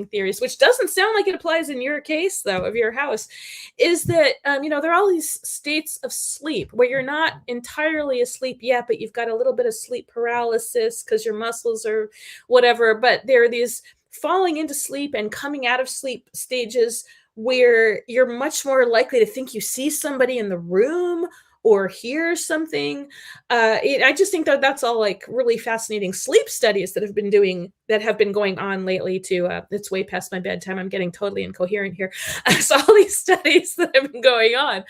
theories, which doesn't sound like it applies in your case though, of your house, is that, there are all these states of sleep where you're not entirely asleep yet, but you've got a little bit of sleep paralysis because your muscles are whatever, but there are these falling into sleep and coming out of sleep stages where you're much more likely to think you see somebody in the room or hear something. I just think that that's all like really fascinating sleep studies that have been going on lately too. It's way past my bedtime. I'm getting totally incoherent here. So all these studies that have been going on,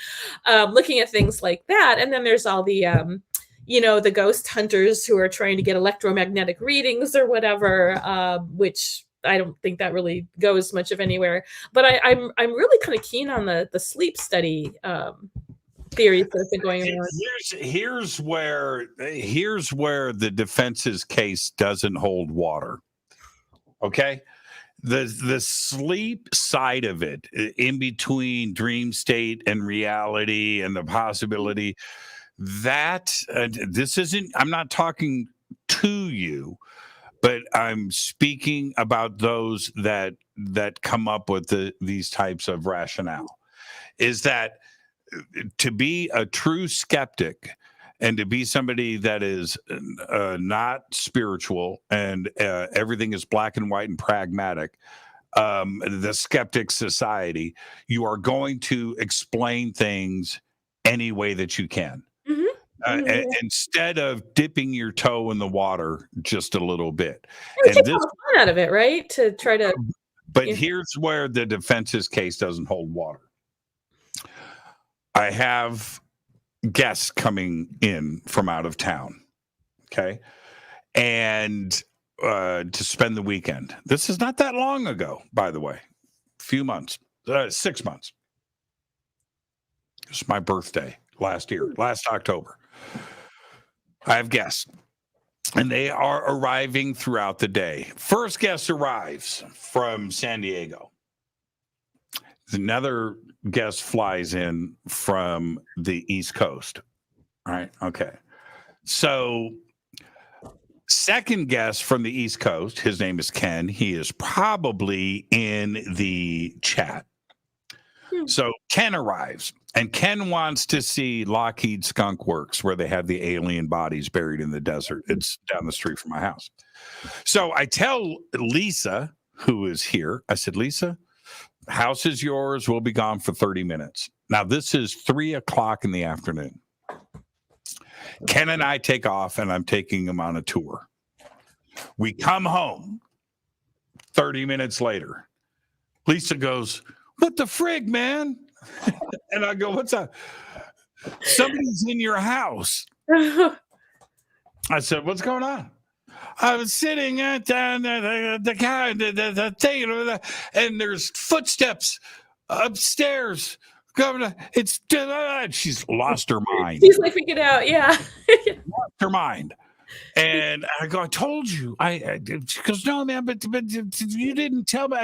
looking at things like that. And then there's all the, the ghost hunters who are trying to get electromagnetic readings or whatever, which I don't think that really goes much of anywhere. But I'm really kind of keen on the sleep study theories that have been going on. Here's where the defense's case doesn't hold water. Okay, the sleep side of it, in between dream state and reality, and the possibility that this isn't. I'm not talking to you, but I'm speaking about those that come up with these types of rationale. Is that to be a true skeptic and to be somebody that is not spiritual and everything is black and white and pragmatic, the skeptic society, you are going to explain things any way that you can. Instead of dipping your toe in the water just a little bit. And take all the fun out of it, right? To try to. But here's where the defense's case doesn't hold water. I have guests coming in from out of town, okay? And to spend the weekend. This is not that long ago, by the way. Few months, 6 months. It's my birthday last October. I have guests, and they are arriving throughout the day. First guest arrives from San Diego. Another guest flies in from the East Coast. Right. Okay. So, second guest from the East Coast, his name is Ken. He is probably in the chat. So Ken arrives, and Ken wants to see Lockheed Skunk Works, where they have the alien bodies buried in the desert. It's down the street from my house. So I tell Lisa, who is here, I said, Lisa, house is yours. We'll be gone for 30 minutes. Now, this is 3:00 in the afternoon. Ken and I take off, and I'm taking him on a tour. We come home 30 minutes later. Lisa goes, what the frig, man? And I go, what's up? Somebody's in your house. I said, what's going on? I was sitting at the thing, and there's footsteps upstairs. Governor, she's lost her mind. She's like freaking out, yeah. Lost her mind. And I go, I told you. She goes, no, man, but you didn't tell me.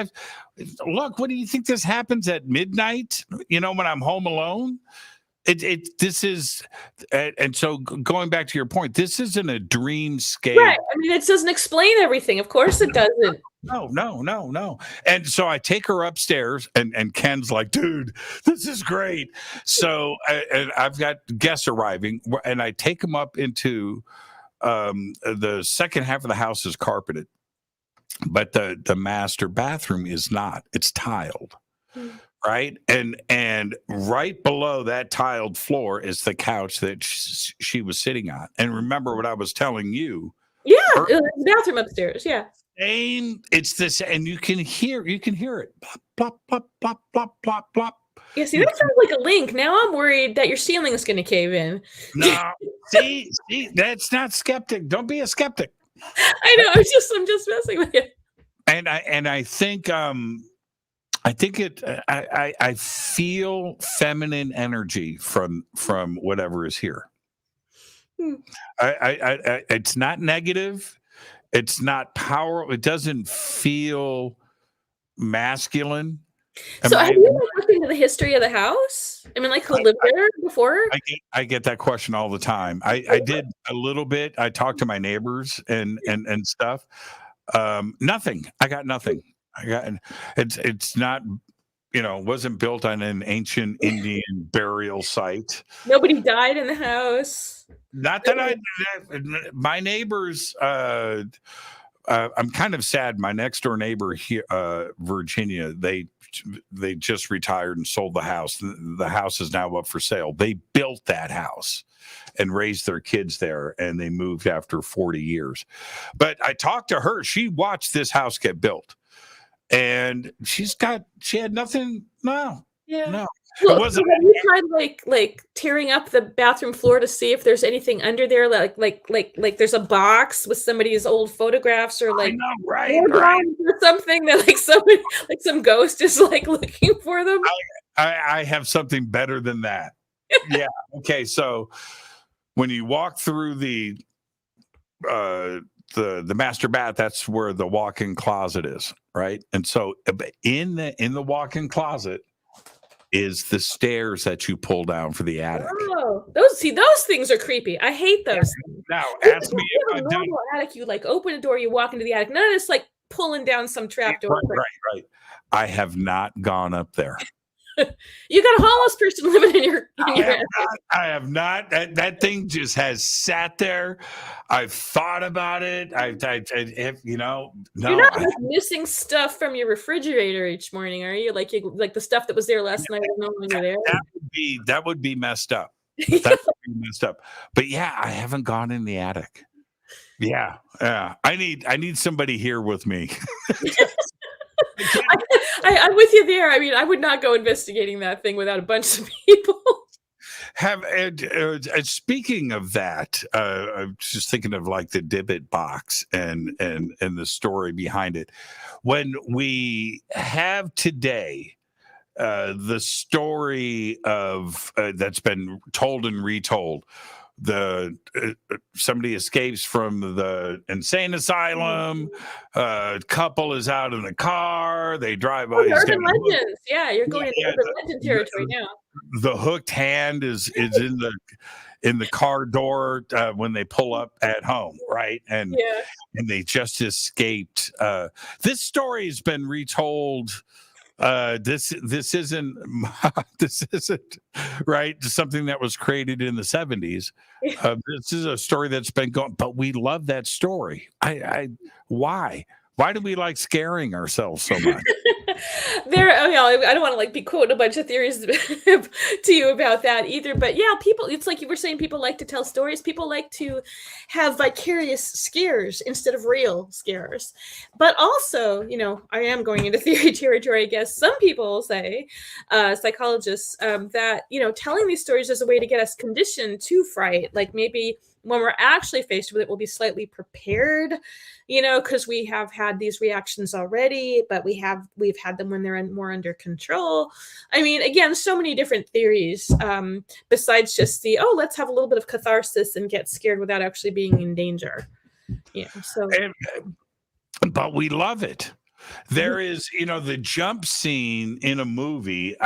Look, what do you think this happens at midnight? When I'm home alone? This is, and so going back to your point, this isn't a dreamscape. Right. I mean, it doesn't explain everything. Of course it doesn't. No. And so I take her upstairs, and Ken's like, dude, this is great. So and I've got guests arriving, and I take them up into the second half of the house is carpeted, but the master bathroom is not. It's tiled. Right. And right below that tiled floor is the couch that she was sitting on. And remember what I was telling you. Yeah. The bathroom upstairs. Yeah. It's this, and you can hear it. Plop, plop, plop, plop, plop, plop. Yeah, see, that sounds like a link. Now I'm worried that your ceiling is going to cave in. No, see, that's not skeptic. Don't be a skeptic. I know. I'm just messing with you. And I think I feel feminine energy from whatever is here. It's not negative. It's not power. It doesn't feel masculine. So have you looked into the history of the house? I mean, like who lived there before? I get that question all the time. I did a little bit. I talked to my neighbors and stuff. Nothing. I got nothing. It's not, wasn't built on an ancient Indian burial site. Nobody died in the house. Not that my neighbors, I'm kind of sad. My next door neighbor here, Virginia, they just retired and sold the house. The house is now up for sale. They built that house and raised their kids there, and they moved after 40 years. But I talked to her. She watched this house get built, and she had nothing. No. Well, have you tried like tearing up the bathroom floor to see if there's anything under there, like there's a box with somebody's old photographs or like right. or something that like somebody like some ghost is like looking for them? I have something better than that. Yeah. Okay. So when you walk through the master bath, that's where the walk-in closet is, right? And so in the walk-in closet is the stairs that you pull down for the attic. Oh, those things are creepy. I hate those things. Now, ask me if I've done attic. You like open a door, you walk into the attic. None of this like pulling down some trap door. Right. I have not gone up there. You got a homeless person living in your attic. I have not. That thing just has sat there. I've thought about it. You're not like missing stuff from your refrigerator each morning, are you? Like the stuff that was there last night is no longer there. That would be messed up. That would be messed up. But yeah, I haven't gone in the attic. Yeah. I need somebody here with me. I'm with you there. I mean, I would not go investigating that thing without a bunch of people. Speaking of that, I'm just thinking of like the Dibbit box and the story behind it. When we have today the story of that's been told and retold, somebody escapes from the insane asylum. Couple is out in the car. They drive by. Urban legends. Yeah, you're going into urban legend territory now. The hooked hand is in the car door when they pull up at home, right? And they just escaped. This story has been retold. This isn't right. Something that was created in the 70s. This is a story that's been going, but we love that story. Why do we like scaring ourselves so much? I don't want to like be quoting a bunch of theories to you about that either, but yeah, people, it's like you were saying, people like to tell stories. People like to have vicarious scares instead of real scares. But also, I am going into theory territory, I guess. Some people say, psychologists, that, telling these stories is a way to get us conditioned to fright. Like maybe when we're actually faced with it, we'll be slightly prepared, because we have had these reactions already, but we've had them when they're more under control. I mean, again, so many different theories, besides just let's have a little bit of catharsis and get scared without actually being in danger. But we love it. There is, the jump scene in a movie.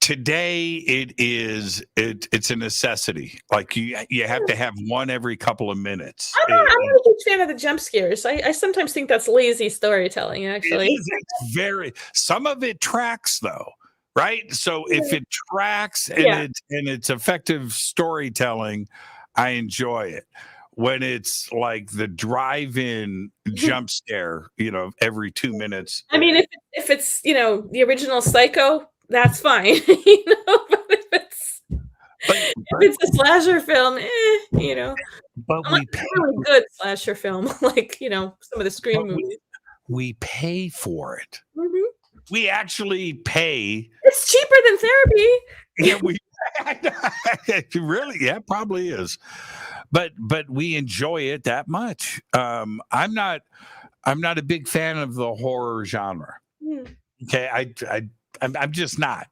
Today it's a necessity. Like you have to have one every couple of minutes. I'm not a huge fan of the jump scares. I sometimes think that's lazy storytelling, actually. It's some of it tracks though, right? So if it tracks and it's effective storytelling, I enjoy it. When it's like the drive-in jump scare, every 2 minutes. I mean, if it's the original Psycho, that's fine, but if it's a slasher film, But we pay a really good slasher film, like some of the Scream movies. We pay for it. Mm-hmm. We actually pay. It's cheaper than therapy. It really, probably is. But we enjoy it that much. I'm not a big fan of the horror genre. Okay, I'm just not.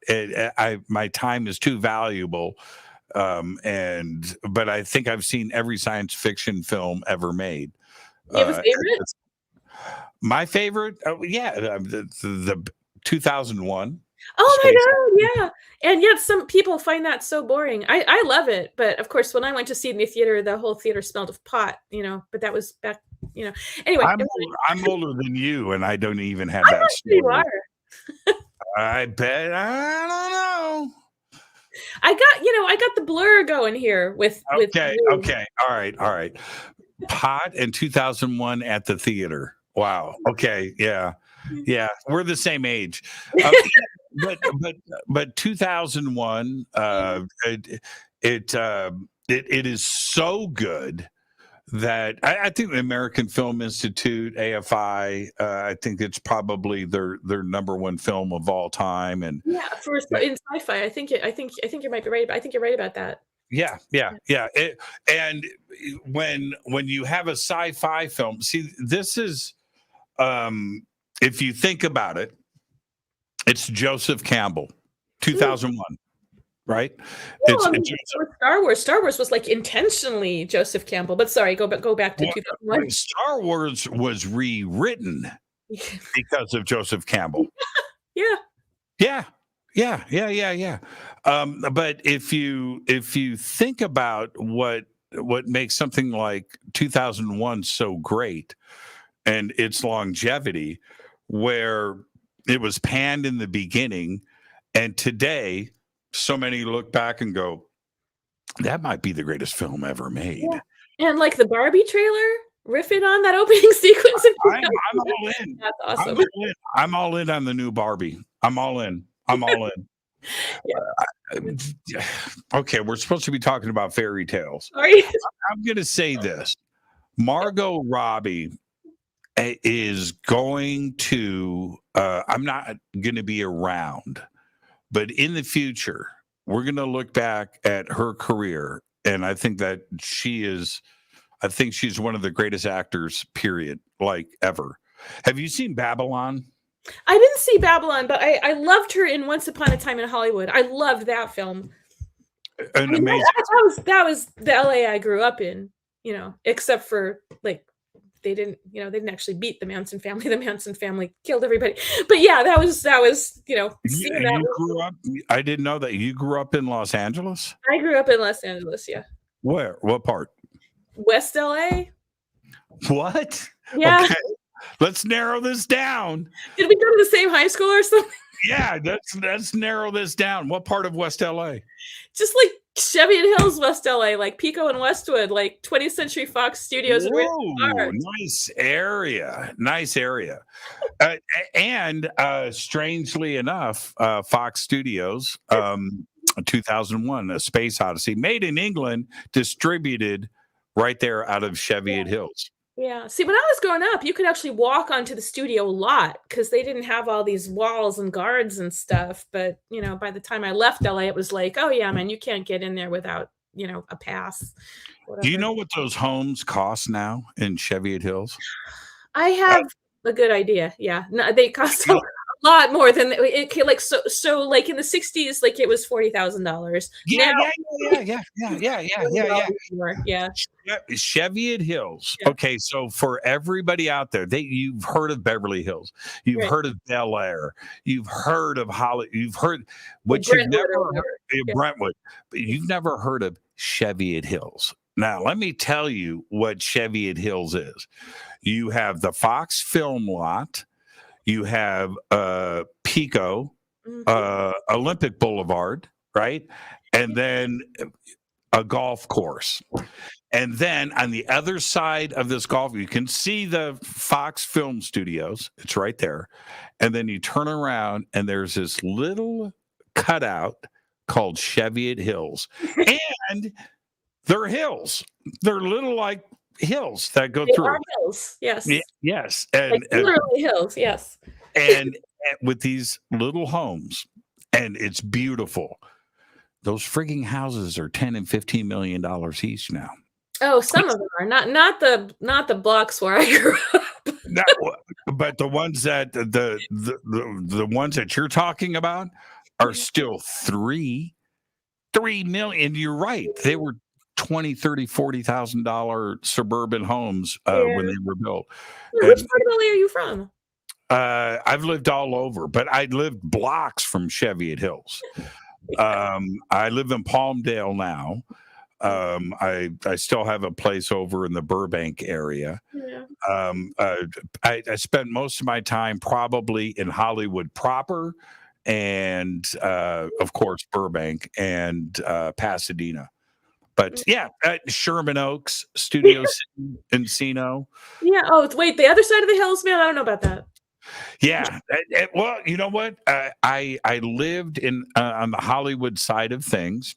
My time is too valuable, but I think I've seen every science fiction film ever made. You have a favorite? My favorite, the 2001. Oh my God, yeah. And yet some people find that so boring. I love it, but of course, when I went to see it in the theater, the whole theater smelled of pot. But that was back. Anyway, I'm older than you, and I don't even have that story. You are. I bet. I don't know. I got the blur going here with. Okay. All right. Pot in 2001 at the theater. Wow. Okay. Yeah. We're the same age. But 2001. It is so good that I think the American Film Institute, AFI, I think it's probably their number one film of all time. And in sci-fi, I think you might be right. I think you're right about that. Yeah. And when you have a sci-fi film, see, this is, if you think about it, it's Joseph Campbell, 2001. Right? Well, Star Wars. Star Wars was like intentionally Joseph Campbell. But sorry, go back to 2001. Star Wars was rewritten because of Joseph Campbell. Yeah. But if you think about what makes something like 2001 so great, and its longevity, where it was panned in the beginning, and today so many look back and go, that might be the greatest film ever made. Yeah. And like the Barbie trailer, riffing on that opening sequence. I'm all in. That's awesome. I'm all in on the new Barbie. I'm all in. Okay, we're supposed to be talking about fairy tales. Sorry. I'm going to say this. Margot Robbie is going to, I'm not going to be around, but in the future, we're going to look back at her career, and I think that she's one of the greatest actors, period, like ever. Have you seen Babylon? I didn't see Babylon, but I loved her in Once Upon a Time in Hollywood. I loved that film. An amazing. That was the LA I grew up in, except for like they didn't actually beat the Manson family. The Manson family killed everybody. But yeah, that was You grew up. I didn't know that you grew up in Los Angeles. I grew up in Los Angeles. Yeah. Where? What part? West LA. What? Yeah. Okay. Let's narrow this down. Did we go to the same high school or something? Yeah, let's narrow this down. What part of West LA? Just like Cheviot Hills, West LA, like Pico and Westwood, like 20th Century Fox Studios. Whoa, nice area. Nice area. And strangely enough, Fox Studios, 2001, A Space Odyssey, made in England, distributed right there out of Cheviot Hills. Yeah. See, when I was growing up, you could actually walk onto the studio lot because they didn't have all these walls and guards and stuff. But, by the time I left LA, it was like, oh, yeah, man, you can't get in there without, a pass. Whatever. Do you know what those homes cost now in Cheviot Hills? I have a good idea. Yeah. No, they cost a lot more than it. Like, so like in the 60s, like it was $40,000. Yeah. Cheviot Hills. Yeah. Okay, so for everybody out there, you've heard of Beverly Hills, you've heard of Bel Air, you've heard of Holly, you've heard what you've never heard of Brentwood, but you've never heard of Cheviot Hills. Now, let me tell you what Cheviot Hills is. You have the Fox Film Lot, you have Pico, Olympic Boulevard, right? And then a golf course. And then on the other side of this golf, you can see the Fox Film Studios. It's right there. And then you turn around and there's this little cutout called Cheviot Hills. And they're hills. They're little like hills that go through. Are hills, yes. Yes. And literally hills, yes. And with these little homes, and it's beautiful. Those frigging houses are $10 and $15 million each now. Oh, some of them are not the blocks where I grew up. But the ones that the ones that you're talking about are still $3 million. You're right. They were $20,000, $30,000, $40,000 suburban homes when they were built. Which part of LA are you from? I've lived all over, but I lived blocks from Cheviot Hills. I live in Palmdale now. I still have a place over in the Burbank area. Yeah. I spent most of my time probably in Hollywood proper, and of course Burbank and Pasadena. But yeah, Sherman Oaks, Studio Encino. Yeah. Oh, wait, the other side of the hills, man. I don't know about that. Yeah. Well, you know what? I lived in on the Hollywood side of things.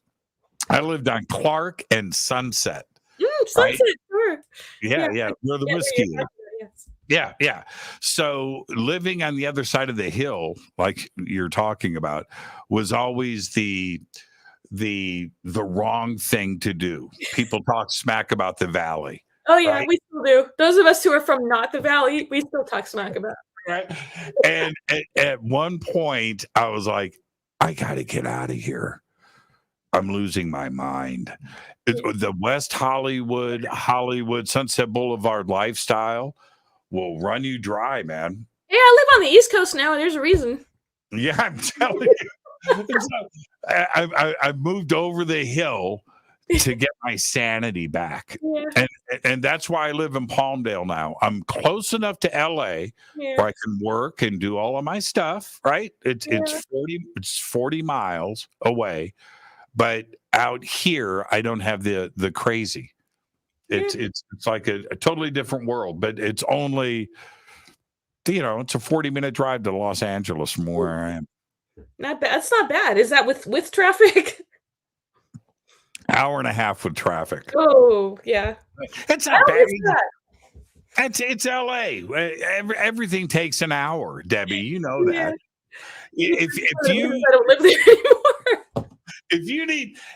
I lived on Clark and Sunset. Sunset, right? Sure. Yeah. Where the whiskey is. Yes. Yeah. So living on the other side of the hill, like you're talking about, was always the wrong thing to do. People talk smack about the valley. Oh yeah, right? We still do. Those of us who are from not the valley, we still talk smack about it. Right. And at one point I was like, I gotta get out of here. I'm losing my mind. The West Hollywood, Sunset Boulevard lifestyle will run you dry, man. Yeah, I live on the East Coast now, and there's a reason. Yeah, I'm telling you. I moved over the hill to get my sanity back. Yeah. And that's why I live in Palmdale now. I'm close enough to LA where I can work and do all of my stuff, right? It's 40 miles away. But out here, I don't have the crazy. It's like a totally different world, but it's only, it's a 40-minute drive to Los Angeles from where I am. Not bad. That's not bad. Is that with traffic? Hour and a half with traffic. Oh, yeah. It's not bad. It's LA. Everything takes an hour, Debbie. You know that. If you I don't live there anymore.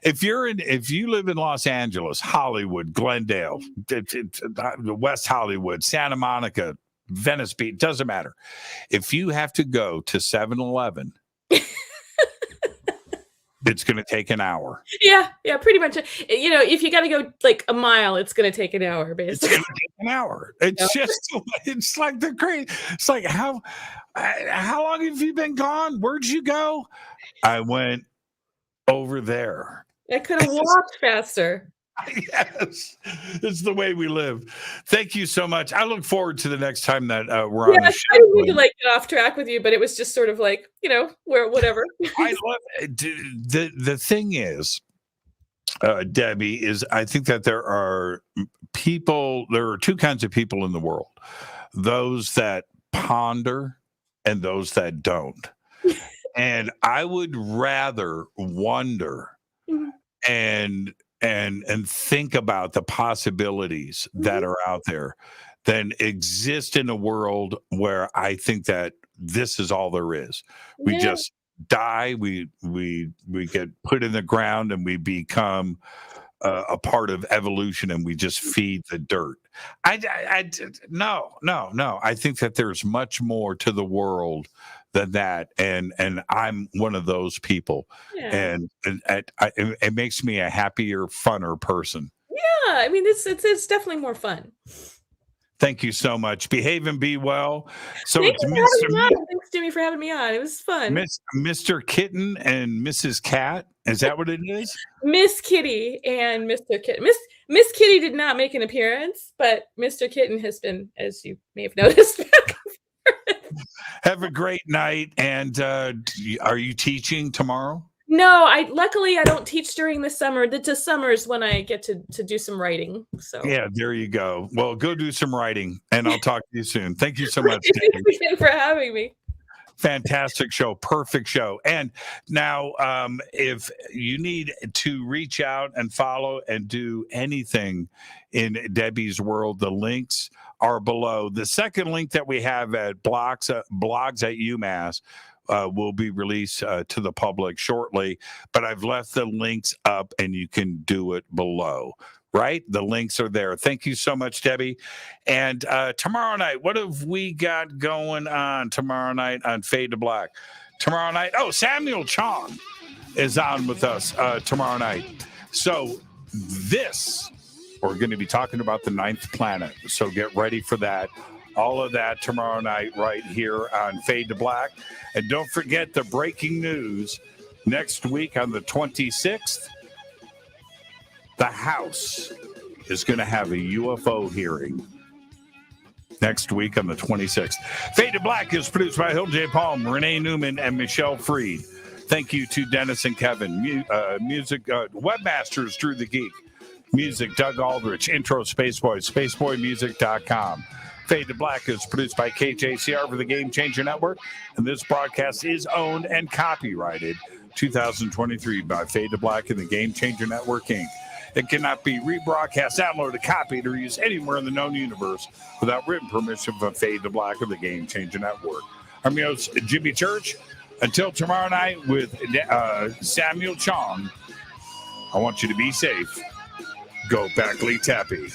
If you live in Los Angeles, Hollywood, Glendale, West Hollywood, Santa Monica, Venice Beach, doesn't matter. If you have to go to 7-Eleven it's going to take an hour. Yeah, pretty much. If you got to go like a mile, it's going to take an hour, It's basically. going to take an hour. It's it's like the crazy. It's like, how long have you been gone? Where'd you go? I went over there. I could have walked faster. Yes, it's the way we live. Thank you so much. I look forward to the next time that we're on the show. I didn't mean to like get off track with you, but it was just sort of like, whatever. I love it. The thing is, Debbie, is I think that there are two kinds of people in the world: those that ponder and those that don't. And I would rather wonder and think about the possibilities that are out there than exist in a world where I think that this is all there is. We just die, we get put in the ground, and we become a part of evolution, and we just feed the dirt. No. I think that there's much more to the world than that, and I'm one of those people, and it makes me a happier, funner person. Yeah, I mean, it's definitely more fun. Thank you so much. Behave and be well. So Thanks, it's Thanks, Jimmy, for having me on. It was fun. Mr. Kitten and Mrs. Cat. Is that what it is? Miss Kitty and Mr. Kitten. Miss Kitty did not make an appearance, but Mr. Kitten has been, as you may have noticed. Have a great night. And are you teaching tomorrow? No, luckily I don't teach during the summer. The summer is when I get to do some writing. So yeah, there you go. Well, go do some writing, and I'll talk to you soon. Thank you so much. Thanks again for having me. Fantastic show, perfect show. And now, if you need to reach out and follow and do anything in Debbie's world, the links are below. The second link that we have at blogs at UMass will be released to the public shortly, but I've left the links up and you can do it below. Right? The links are there. Thank you so much, Debbie. And tomorrow night, what have we got going on tomorrow night on Fade to Black? Tomorrow night, Samuel Chong is on with us tomorrow night. So we're going to be talking about the 9th planet. So get ready for that. All of that tomorrow night right here on Fade to Black. And don't forget the breaking news next week on the 26th. The House is going to have a UFO hearing next week on the 26th. Fade to Black is produced by Hill J. Palm, Renee Newman, and Michelle Freed. Thank you to Dennis and Kevin. Music, webmasters, Drew the Geek. Music, Doug Aldrich. Intro, Spaceboy, spaceboymusic.com. Fade to Black is produced by KJCR for the Game Changer Network, and this broadcast is owned and copyrighted 2023 by Fade to Black and the Game Changer Network, Inc. It cannot be rebroadcast, downloaded, copied, or used anywhere in the known universe without written permission from Fade to Black or the Game Changer Network. I'm your host, Jimmy Church. Until tomorrow night with Samuel Chong, I want you to be safe. Go back, Lee Tappy.